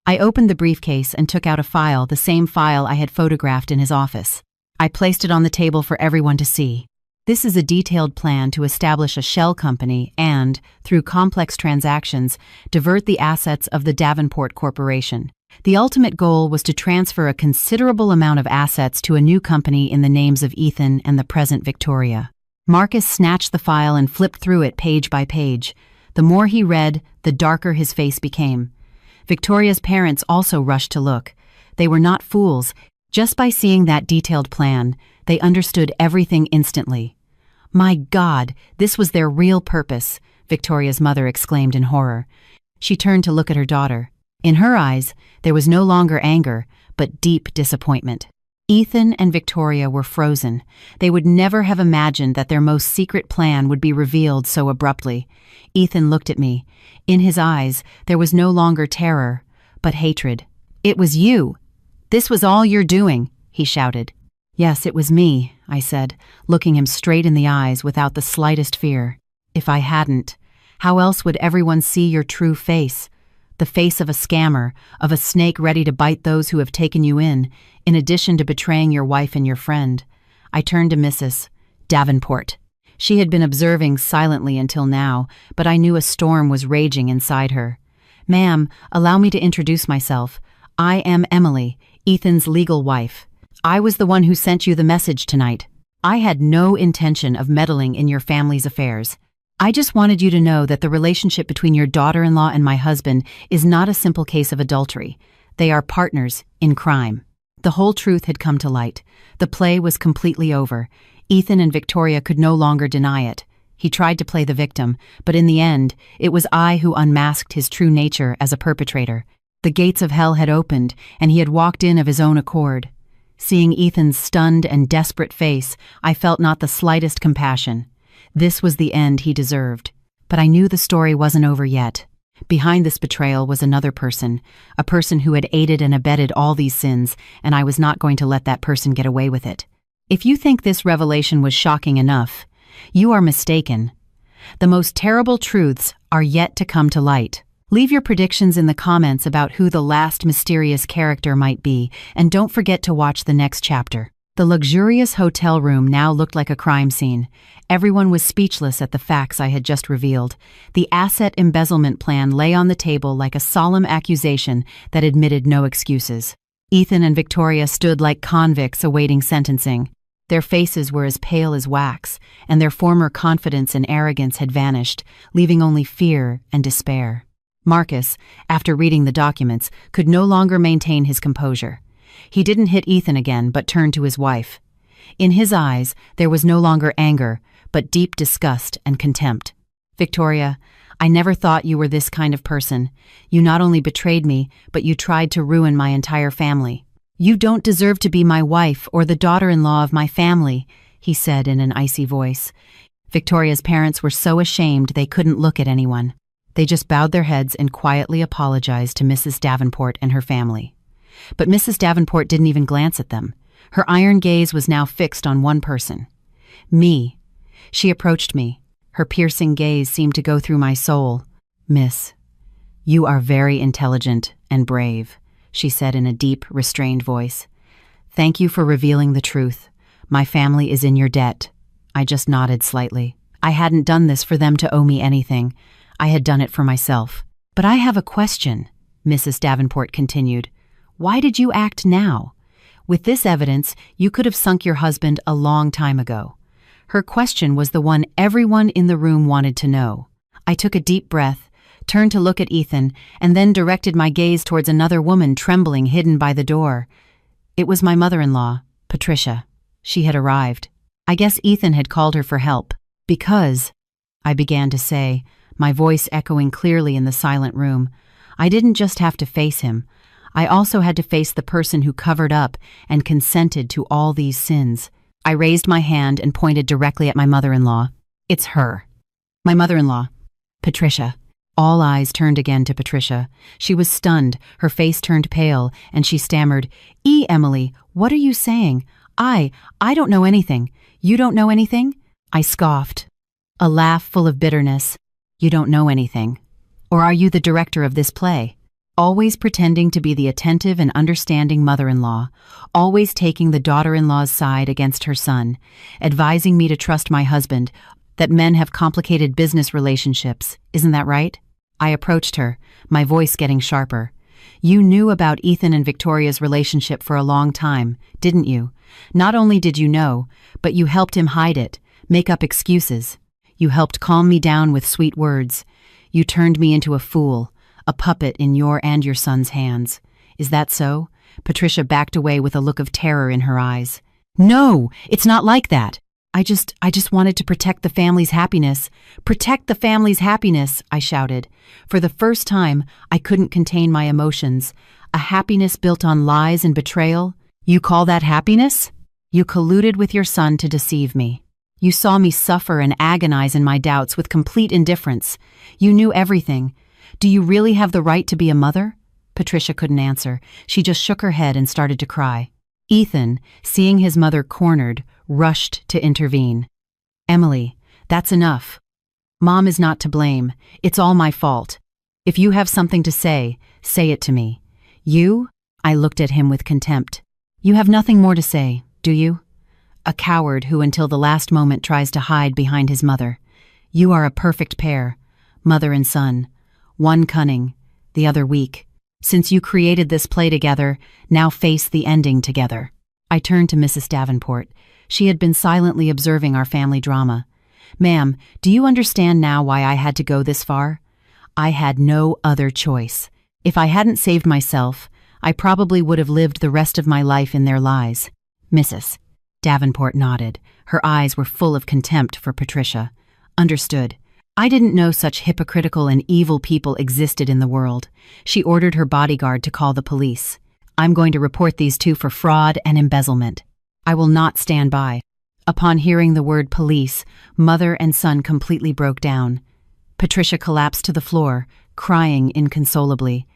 S1: I opened the briefcase and took out a file, the same file I had photographed in his office. I placed it on the table for everyone to see. "This is a detailed plan to establish a shell company and, through complex transactions, divert the assets of the Davenport Corporation. The ultimate goal was to transfer a considerable amount of assets to a new company in the names of Ethan and the present Victoria." Marcus snatched the file and flipped through it page by page. The more he read, the darker his face became. Victoria's parents also rushed to look. They were not fools. Just by seeing that detailed plan, they understood everything instantly. "My God, this was their real purpose," Victoria's mother exclaimed in horror. She turned to look at her daughter. In her eyes, there was no longer anger, but deep disappointment. Ethan and Victoria were frozen. They would never have imagined that their most secret plan would be revealed so abruptly. Ethan looked at me. In his eyes, there was no longer terror, but hatred. "It was you! This was all you're doing!" he shouted. "Yes, it was me," I said, looking him straight in the eyes without the slightest fear. "If I hadn't, how else would everyone see your true face? The face of a scammer, of a snake ready to bite those who have taken you in addition to betraying your wife and your friend." I turned to Mrs. Davenport. She had been observing silently until now, but I knew a storm was raging inside her. "Ma'am, allow me to introduce myself. I am Emily, Ethan's legal wife. I was the one who sent you the message tonight. I had no intention of meddling in your family's affairs. I just wanted you to know that the relationship between your daughter-in-law and my husband is not a simple case of adultery. They are partners in crime." The whole truth had come to light. The play was completely over. Ethan and Victoria could no longer deny it. He tried to play the victim, but in the end, it was I who unmasked his true nature as a perpetrator. The gates of hell had opened, and he had walked in of his own accord. Seeing Ethan's stunned and desperate face, I felt not the slightest compassion. This was the end he deserved. But I knew the story wasn't over yet. Behind this betrayal was another person, a person who had aided and abetted all these sins, and I was not going to let that person get away with it. If you think this revelation was shocking enough, you are mistaken. The most terrible truths are yet to come to light. Leave your predictions in the comments about who the last mysterious character might be, and don't forget to watch the next chapter. The luxurious hotel room now looked like a crime scene. Everyone was speechless at the facts I had just revealed. The asset embezzlement plan lay on the table like a solemn accusation that admitted no excuses. Ethan and Victoria stood like convicts awaiting sentencing. Their faces were as pale as wax, and their former confidence and arrogance had vanished, leaving only fear and despair. Marcus, after reading the documents, could no longer maintain his composure. He didn't hit Ethan again, but turned to his wife. In his eyes, there was no longer anger, but deep disgust and contempt. "Victoria, I never thought you were this kind of person. You not only betrayed me, but you tried to ruin my entire family. You don't deserve to be my wife or the daughter-in-law of my family," he said in an icy voice. Victoria's parents were so ashamed they couldn't look at anyone. They just bowed their heads and quietly apologized to Mrs. Davenport and her family. But Mrs. Davenport didn't even glance at them. Her iron gaze was now fixed on one person. Me. She approached me. Her piercing gaze seemed to go through my soul. "Miss, you are very intelligent and brave," she said in a deep, restrained voice. "Thank you for revealing the truth. My family is in your debt." I just nodded slightly. I hadn't done this for them to owe me anything. I had done it for myself. "But I have a question," Mrs. Davenport continued. "Why did you act now? With this evidence, you could have sunk your husband a long time ago." Her question was the one everyone in the room wanted to know. I took a deep breath, turned to look at Ethan, and then directed my gaze towards another woman trembling hidden by the door. It was my mother-in-law, Patricia. She had arrived. I guess Ethan had called her for help. Because, I began to say, my voice echoing clearly in the silent room, I didn't just have to face him. I also had to face the person who covered up and consented to all these sins. I raised my hand and pointed directly at my mother-in-law. It's her. My mother-in-law, Patricia. All eyes turned again to Patricia. She was stunned, her face turned pale, and she stammered, Emily, what are you saying? I don't know anything. You don't know anything? I scoffed. A laugh full of bitterness. You don't know anything. Or are you the director of this play? Always pretending to be the attentive and understanding mother-in-law, always taking the daughter-in-law's side against her son, advising me to trust my husband, that men have complicated business relationships, isn't that right? I approached her, my voice getting sharper. You knew about Ethan and Victoria's relationship for a long time, didn't you? Not only did you know, but you helped him hide it, make up excuses. You helped calm me down with sweet words. You turned me into a fool, a puppet in your and your son's hands. Is that so? Patricia backed away with a look of terror in her eyes. No, it's not like that. I just wanted to protect the family's happiness. Protect the family's happiness, I shouted. For the first time, I couldn't contain my emotions. A happiness built on lies and betrayal? You call that happiness? You colluded with your son to deceive me. You saw me suffer and agonize in my doubts with complete indifference. You knew everything. Do you really have the right to be a mother? Patricia couldn't answer. She just shook her head and started to cry. Ethan, seeing his mother cornered, rushed to intervene. Emily, that's enough. Mom is not to blame. It's all my fault. If you have something to say it to me. You? I looked at him with contempt. You have nothing more to say, do you? A coward who until the last moment tries to hide behind his mother. You are a perfect pair, mother and son. One cunning, the other weak. Since you created this play together, now face the ending together. I turned to Mrs. Davenport. She had been silently observing our family drama. Ma'am, do you understand now why I had to go this far? I had no other choice. If I hadn't saved myself, I probably would have lived the rest of my life in their lies. Mrs. Davenport nodded. Her eyes were full of contempt for Patricia. Understood. I didn't know such hypocritical and evil people existed in the world. She ordered her bodyguard to call the police. I'm going to report these two for fraud and embezzlement. I will not stand by. Upon hearing the word police, mother and son completely broke down. Patricia collapsed to the floor, crying inconsolably.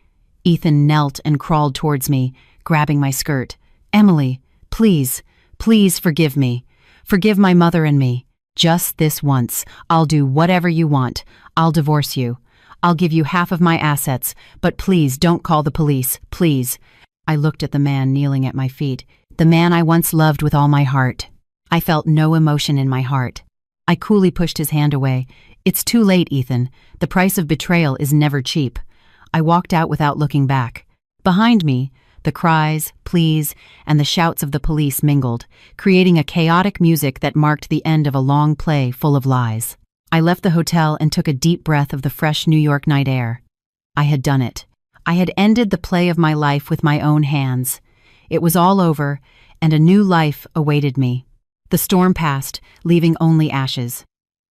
S1: Ethan knelt and crawled towards me, grabbing my skirt. Emily, please, please forgive me. Forgive my mother and me. Just this once. I'll do whatever you want. I'll divorce you. I'll give you half of my assets, but please don't call the police, please. I looked at the man kneeling at my feet, the man I once loved with all my heart. I felt no emotion in my heart. I coolly pushed his hand away. It's too late, Ethan. The price of betrayal is never cheap. I walked out without looking back. Behind me, the cries, pleas, and the shouts of the police mingled, creating a chaotic music that marked the end of a long play full of lies. I left the hotel and took a deep breath of the fresh New York night air. I had done it. I had ended the play of my life with my own hands. It was all over, and a new life awaited me. The storm passed, leaving only ashes.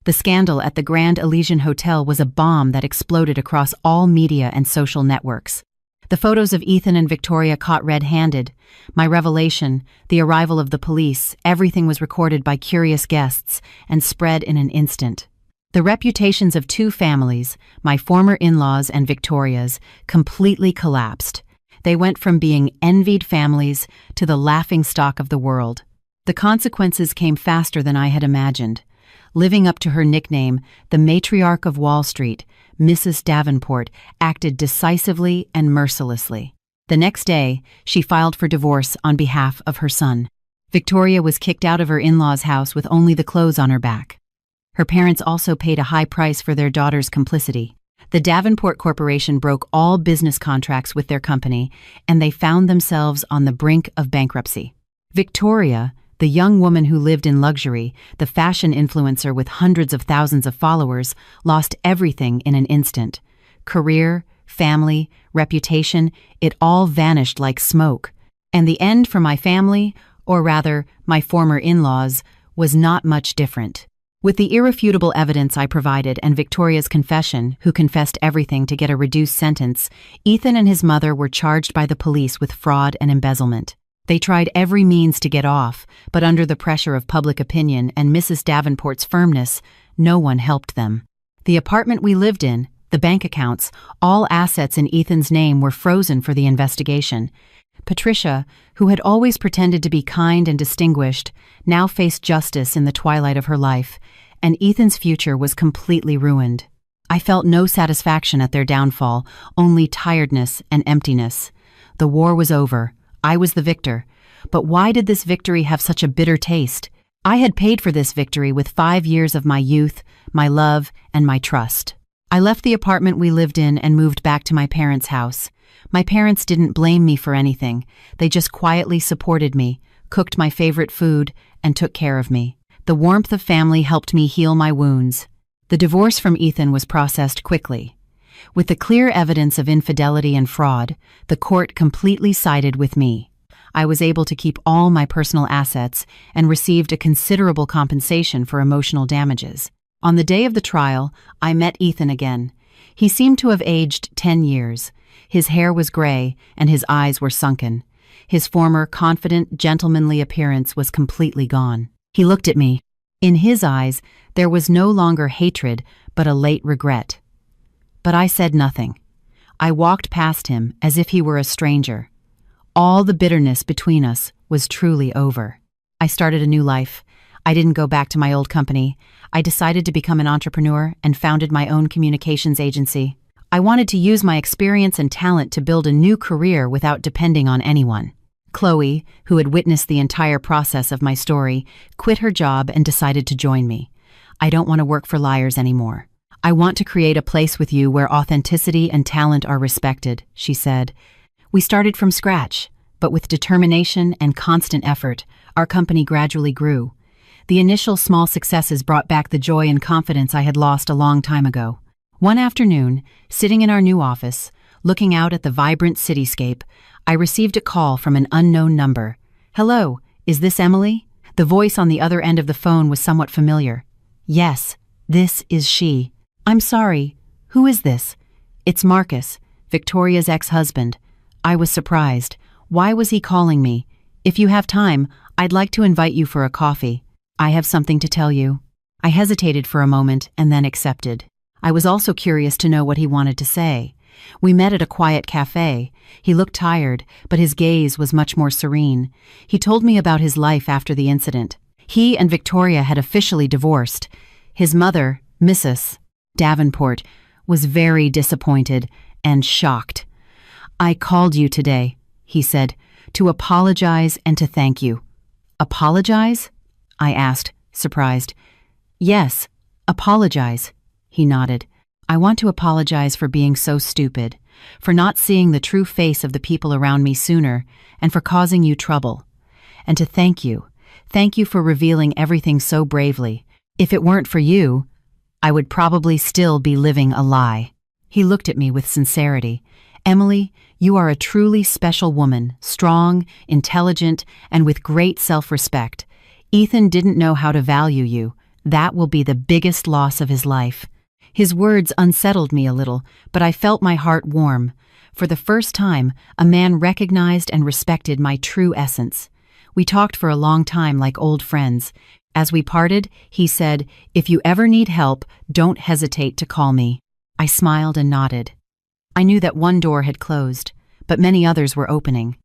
S1: The scandal at the Grand Elysian Hotel was a bomb that exploded across all media and social networks. The photos of Ethan and Victoria caught red-handed. My revelation, the arrival of the police, everything was recorded by curious guests and spread in an instant. The reputations of two families, my former in-laws and Victoria's, completely collapsed. They went from being envied families to the laughingstock of the world. The consequences came faster than I had imagined. Living up to her nickname, the matriarch of Wall Street, Mrs. Davenport acted decisively and mercilessly. The next day, she filed for divorce on behalf of her son. Victoria was kicked out of her in-laws' house with only the clothes on her back. Her parents also paid a high price for their daughter's complicity. The Davenport Corporation broke all business contracts with their company, and they found themselves on the brink of bankruptcy. Victoria, The young woman who lived in luxury, the fashion influencer with hundreds of thousands of followers, lost everything in an instant. Career, family, reputation, it all vanished like smoke. And the end for my family, or rather, my former in-laws, was not much different. With the irrefutable evidence I provided and Victoria's confession, who confessed everything to get a reduced sentence, Ethan and his mother were charged by the police with fraud and embezzlement. They tried every means to get off, but under the pressure of public opinion and Mrs. Davenport's firmness, no one helped them. The apartment we lived in, the bank accounts, all assets in Ethan's name were frozen for the investigation. Patricia, who had always pretended to be kind and distinguished, now faced justice in the twilight of her life, and Ethan's future was completely ruined. I felt no satisfaction at their downfall, only tiredness and emptiness. The war was over. I was the victor. But why did this victory have such a bitter taste? I had paid for this victory with 5 years of my youth, my love, and my trust. I left the apartment we lived in and moved back to my parents' house. My parents didn't blame me for anything. They just quietly supported me, cooked my favorite food, and took care of me. The warmth of family helped me heal my wounds. The divorce from Ethan was processed quickly. With the clear evidence of infidelity and fraud, the court completely sided with me. I was able to keep all my personal assets and received a considerable compensation for emotional damages. On the day of the trial, I met Ethan again. He seemed to have aged 10 years. His hair was gray and his eyes were sunken. His former confident, gentlemanly appearance was completely gone. He looked at me. In his eyes, there was no longer hatred, but a late regret. But I said nothing. I walked past him as if he were a stranger. All the bitterness between us was truly over. I started a new life. I didn't go back to my old company. I decided to become an entrepreneur and founded my own communications agency. I wanted to use my experience and talent to build a new career without depending on anyone. Chloe, who had witnessed the entire process of my story, quit her job and decided to join me. I don't want to work for liars anymore. I want to create a place with you where authenticity and talent are respected, she said. We started from scratch, but with determination and constant effort, our company gradually grew. The initial small successes brought back the joy and confidence I had lost a long time ago. One afternoon, sitting in our new office, looking out at the vibrant cityscape, I received a call from an unknown number. "Hello, is this Emily?" The voice on the other end of the phone was somewhat familiar. "Yes, this is she." "I'm sorry, who is this?" "It's Marcus, Victoria's ex-husband." I was surprised. Why was he calling me? "If you have time, I'd like to invite you for a coffee. I have something to tell you." I hesitated for a moment and then accepted. I was also curious to know what he wanted to say. We met at a quiet cafe. He looked tired, but his gaze was much more serene. He told me about his life after the incident. He and Victoria had officially divorced. His mother, Mrs. Davenport, was very disappointed and shocked. "I called you today," he said, "to apologize and to thank you." "Apologize?" I asked, surprised. "Yes, apologize," he nodded. "I want to apologize for being so stupid, for not seeing the true face of the people around me sooner, and for causing you trouble. And to thank you. Thank you for revealing everything so bravely. If it weren't for you, I would probably still be living a lie." He looked at me with sincerity. "Emily, you are a truly special woman, strong, intelligent, and with great self-respect. Ethan didn't know how to value you. That will be the biggest loss of his life." His words unsettled me a little, but I felt my heart warm. For the first time, a man recognized and respected my true essence. We talked for a long time like old friends. As we parted, he said, "If you ever need help, don't hesitate to call me." I smiled and nodded. I knew that one door had closed, but many others were opening.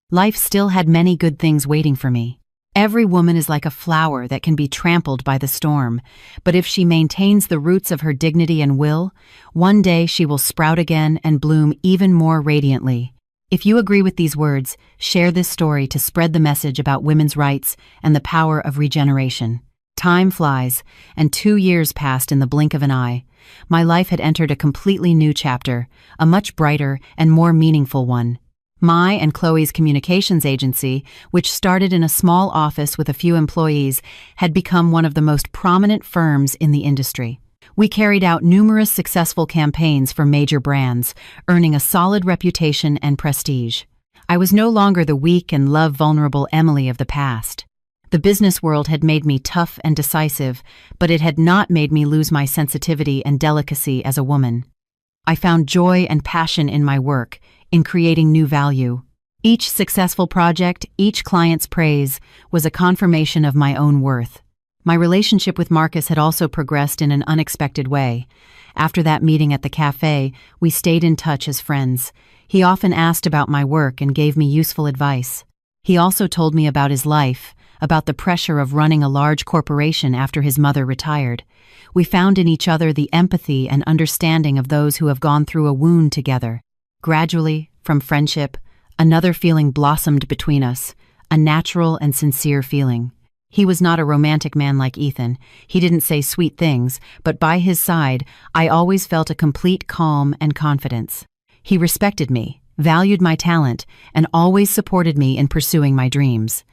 S1: Life still had many good things waiting for me. Every woman is like a flower that can be trampled by the storm, but if she maintains the roots of her dignity and will, one day she will sprout again and bloom even more radiantly. If you agree with these words, share this story to spread the message about women's rights and the power of regeneration. Time flies, and 2 years passed in the blink of an eye. My life had entered a completely new chapter, a much brighter and more meaningful one. My and Chloe's communications agency, which started in a small office with a few employees, had become one of the most prominent firms in the industry. We carried out numerous successful campaigns for major brands, earning a solid reputation and prestige. I was no longer the weak and love-vulnerable Emily of the past. The business world had made me tough and decisive, but it had not made me lose my sensitivity and delicacy as a woman. I found joy and passion in my work, in creating new value. Each successful project, each client's praise, was a confirmation of my own worth. My relationship with Marcus had also progressed in an unexpected way. After that meeting at the cafe, we stayed in touch as friends. He often asked about my work and gave me useful advice. He also told me about his life, about the pressure of running a large corporation after his mother retired. We found in each other the empathy and understanding of those who have gone through a wound together. Gradually, from friendship, another feeling blossomed between us, a natural and sincere feeling. He was not a romantic man like Ethan. He didn't say sweet things, but by his side, I always felt a complete calm and confidence. He respected me, valued my talent, and always supported me in pursuing my dreams.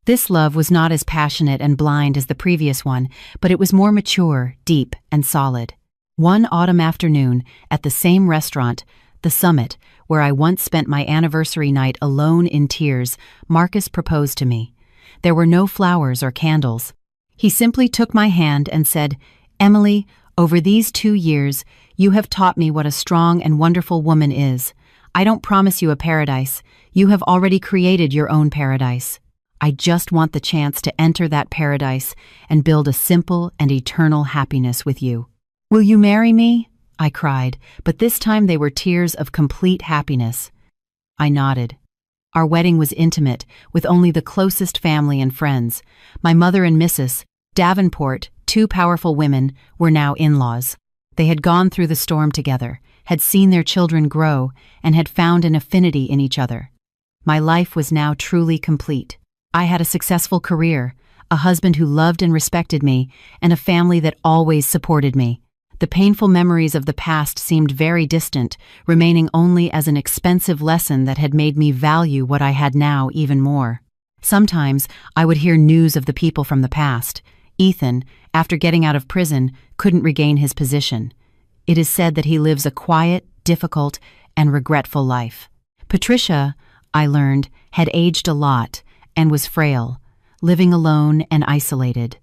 S1: This love was not as passionate and blind as the previous one, but it was more mature, deep, and solid. One autumn afternoon, at the same restaurant, The Summit, where I once spent my anniversary night alone in tears, Marcus proposed to me. There were no flowers or candles. He simply took my hand and said, "Emily, over these 2 years, you have taught me what a strong and wonderful woman is. I don't promise you a paradise. You have already created your own paradise. I just want the chance to enter that paradise and build a simple and eternal happiness with you. Will you marry me?" I cried, but this time they were tears of complete happiness. I nodded. Our wedding was intimate, with only the closest family and friends. My mother and Mrs. Davenport, 2 powerful women, were now in-laws. They had gone through the storm together, had seen their children grow, and had found an affinity in each other. My life was now truly complete. I had a successful career, a husband who loved and respected me, and a family that always supported me. The painful memories of the past seemed very distant, remaining only as an expensive lesson that had made me value what I had now even more. Sometimes I would hear news of the people from the past. Ethan, after getting out of prison, couldn't regain his position. It is said that he lives a quiet, difficult, and regretful life. Patricia, I learned, had aged a lot and was frail, living alone and isolated.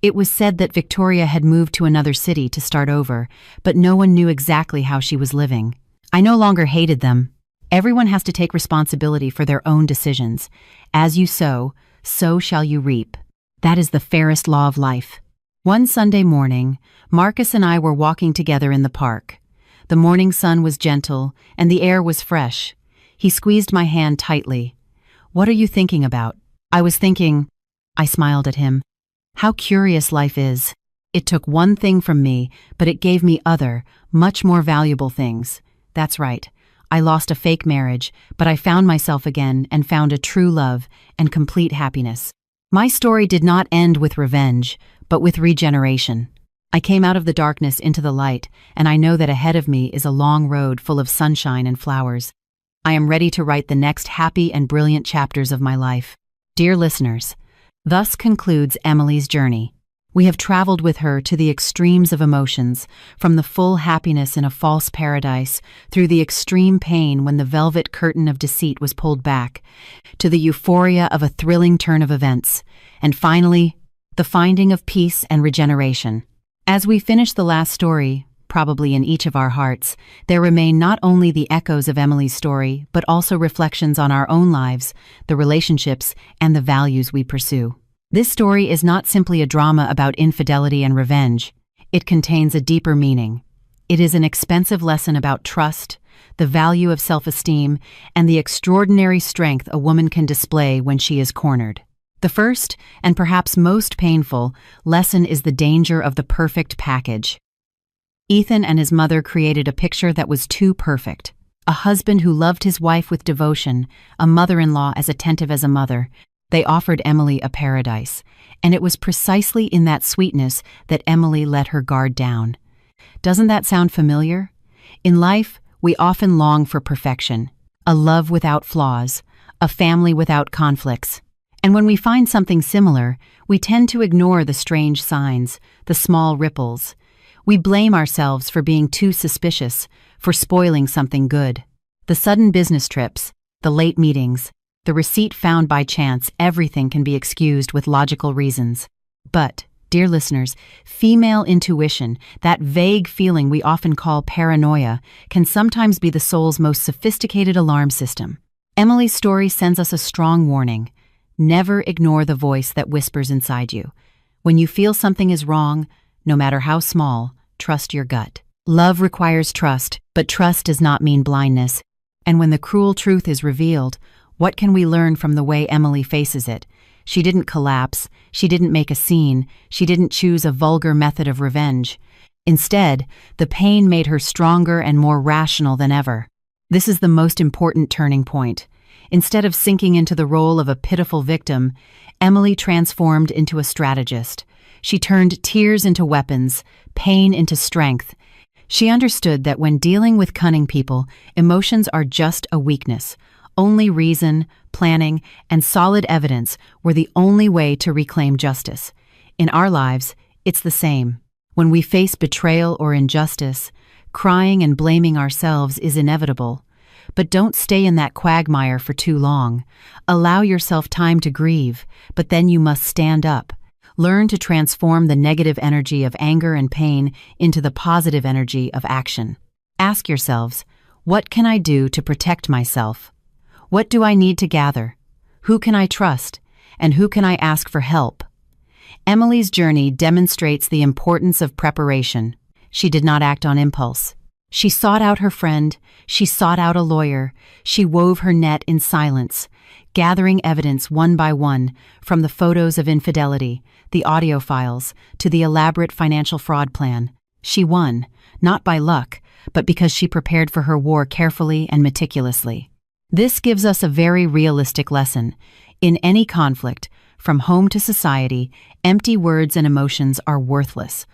S1: It was said that Victoria had moved to another city to start over, but no one knew exactly how she was living. I no longer hated them. Everyone has to take responsibility for their own decisions. As you sow, so shall you reap. That is the fairest law of life. One Sunday morning, Marcus and I were walking together in the park. The morning sun was gentle, and the air was fresh. He squeezed my hand tightly. "What are you thinking about?" I was thinking. I smiled at him. How curious life is. It took one thing from me, but it gave me other, much more valuable things. That's right. I lost a fake marriage, but I found myself again and found a true love and complete happiness. My story did not end with revenge, but with regeneration. I came out of the darkness into the light, and I know that ahead of me is a long road full of sunshine and flowers. I am ready to write the next happy and brilliant chapters of my life. Dear listeners, thus concludes Emily's journey. We have traveled with her to the extremes of emotions, from the full happiness in a false paradise, through the extreme pain when the velvet curtain of deceit was pulled back, to the euphoria of a thrilling turn of events, and finally, the finding of peace and regeneration. As we finish the last story, probably in each of our hearts, there remain not only the echoes of Emily's story, but also reflections on our own lives, the relationships, and the values we pursue. This story is not simply a drama about infidelity and revenge. It contains a deeper meaning. It is an expensive lesson about trust, the value of self-esteem, and the extraordinary strength a woman can display when she is cornered. The first, and perhaps most painful, lesson is the danger of the perfect package. Ethan and his mother created a picture that was too perfect. A husband who loved his wife with devotion, a mother-in-law as attentive as a mother. They offered Emily a paradise, and it was precisely in that sweetness that Emily let her guard down. Doesn't that sound familiar? In life, we often long for perfection. a love without flaws, a family without conflicts. And when we find something similar, we tend to ignore the strange signs, the small ripples. We blame ourselves for being too suspicious, for spoiling something good. The sudden business trips, the late meetings, the receipt found by chance, everything can be excused with logical reasons. But, dear listeners, female intuition, that vague feeling we often call paranoia, can sometimes be the soul's most sophisticated alarm system. Emily's story sends us a strong warning. Never ignore the voice that whispers inside you. When you feel something is wrong, no matter how small, trust your gut. Love requires trust, but trust does not mean blindness. And when the cruel truth is revealed, what can we learn from the way Emily faces it? She didn't collapse, she didn't make a scene, she didn't choose a vulgar method of revenge. Instead, the pain made her stronger and more rational than ever. This is the most important turning point. Instead of sinking into the role of a pitiful victim, Emily transformed into a strategist. She turned tears into weapons, pain into strength. She understood that when dealing with cunning people, emotions are just a weakness. Only reason, planning, and solid evidence were the only way to reclaim justice. In our lives, it's the same. When we face betrayal or injustice, crying and blaming ourselves is inevitable. But don't stay in that quagmire for too long. Allow yourself time to grieve, but then you must stand up. Learn to transform the negative energy of anger and pain into the positive energy of action. Ask yourselves, what can I do to protect myself? What do I need to gather? Who can I trust? And who can I ask for help? Emily's journey demonstrates the importance of preparation. She did not act on impulse. She sought out her friend, she sought out a lawyer, she wove her net in silence, gathering evidence one by one, from the photos of infidelity, the audio files, to the elaborate financial fraud plan. She won, not by luck, but because she prepared for her war carefully and meticulously. This gives us a very realistic lesson. In any conflict, from home to society, empty words and emotions are worthless.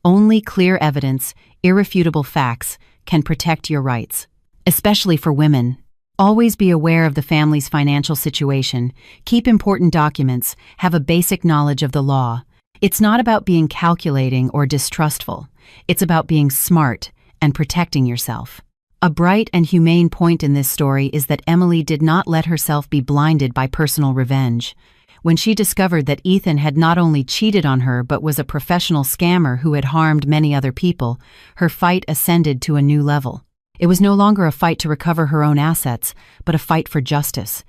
S1: Only clear evidence, irrefutable facts, can protect your rights. Especially for women. Always be aware of the family's financial situation, keep important documents, have a basic knowledge of the law. It's not about being calculating or distrustful. It's about being smart and protecting yourself. A bright and humane point in this story is that Emily did not let herself be blinded by personal revenge. When she discovered that Ethan had not only cheated on her but was a professional scammer who had harmed many other people, her fight ascended to a new level. It was no longer a fight to recover her own assets, but a fight for justice.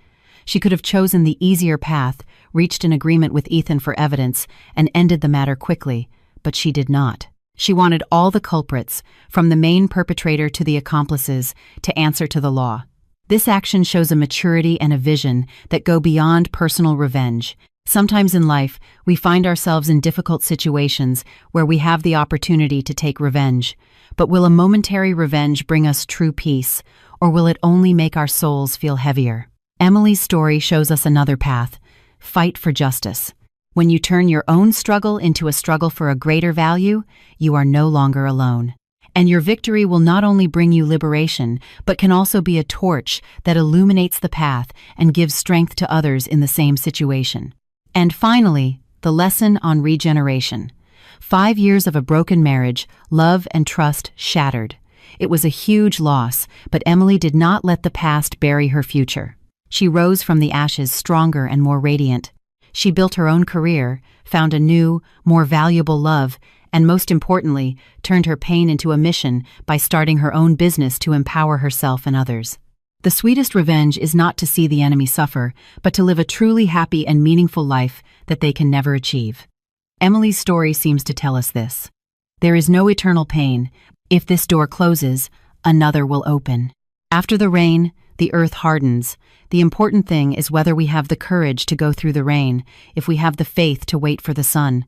S1: She could have chosen the easier path, reached an agreement with Ethan for evidence, and ended the matter quickly, but she did not. She wanted all the culprits, from the main perpetrator to the accomplices, to answer to the law. This action shows a maturity and a vision that go beyond personal revenge. Sometimes in life, we find ourselves in difficult situations where we have the opportunity to take revenge. But will a momentary revenge bring us true peace, or will it only make our souls feel heavier? Emily's story shows us another path. Fight for justice. When you turn your own struggle into a struggle for a greater value, you are no longer alone. And your victory will not only bring you liberation, but can also be a torch that illuminates the path and gives strength to others in the same situation. And finally, the lesson on regeneration. 5 years of a broken marriage, love and trust shattered. It was a huge loss, but Emily did not let the past bury her future. She rose from the ashes stronger and more radiant. She built her own career, found a new, more valuable love, and most importantly, turned her pain into a mission by starting her own business to empower herself and others. The sweetest revenge is not to see the enemy suffer, but to live a truly happy and meaningful life that they can never achieve. Emily's story seems to tell us this. There is no eternal pain. If this door closes, another will open. After the rain, the earth hardens. The important thing is whether we have the courage to go through the rain, if we have the faith to wait for the sun.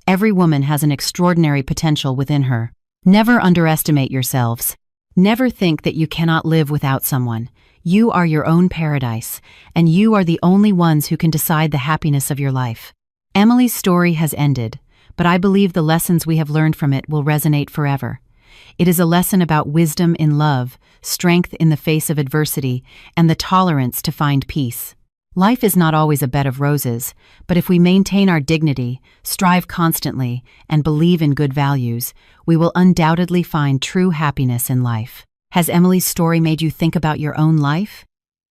S1: Every woman has an extraordinary potential within her. Never underestimate yourselves. Never think that you cannot live without someone. You are your own paradise, and you are the only ones who can decide the happiness of your life. Emily's story has ended, but I believe the lessons we have learned from it will resonate forever. It is a lesson about wisdom in love, strength in the face of adversity, and the tolerance to find peace. Life is not always a bed of roses, but if we maintain our dignity, strive constantly, and believe in good values, we will undoubtedly find true happiness in life. Has Emily's story made you think about your own life?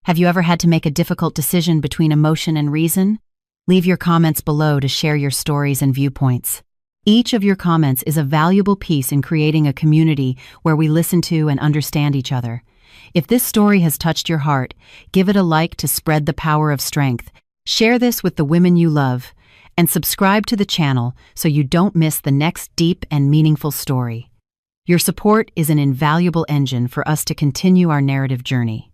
S1: Have you ever had to make a difficult decision between emotion and reason? Leave your comments below to share your stories and viewpoints. Each of your comments is a valuable piece in creating a community where we listen to and understand each other. If this story has touched your heart, give it a like to spread the power of strength. Share this with the women you love, and subscribe to the channel so you don't miss the next deep and meaningful story. Your support is an invaluable engine for us to continue our narrative journey.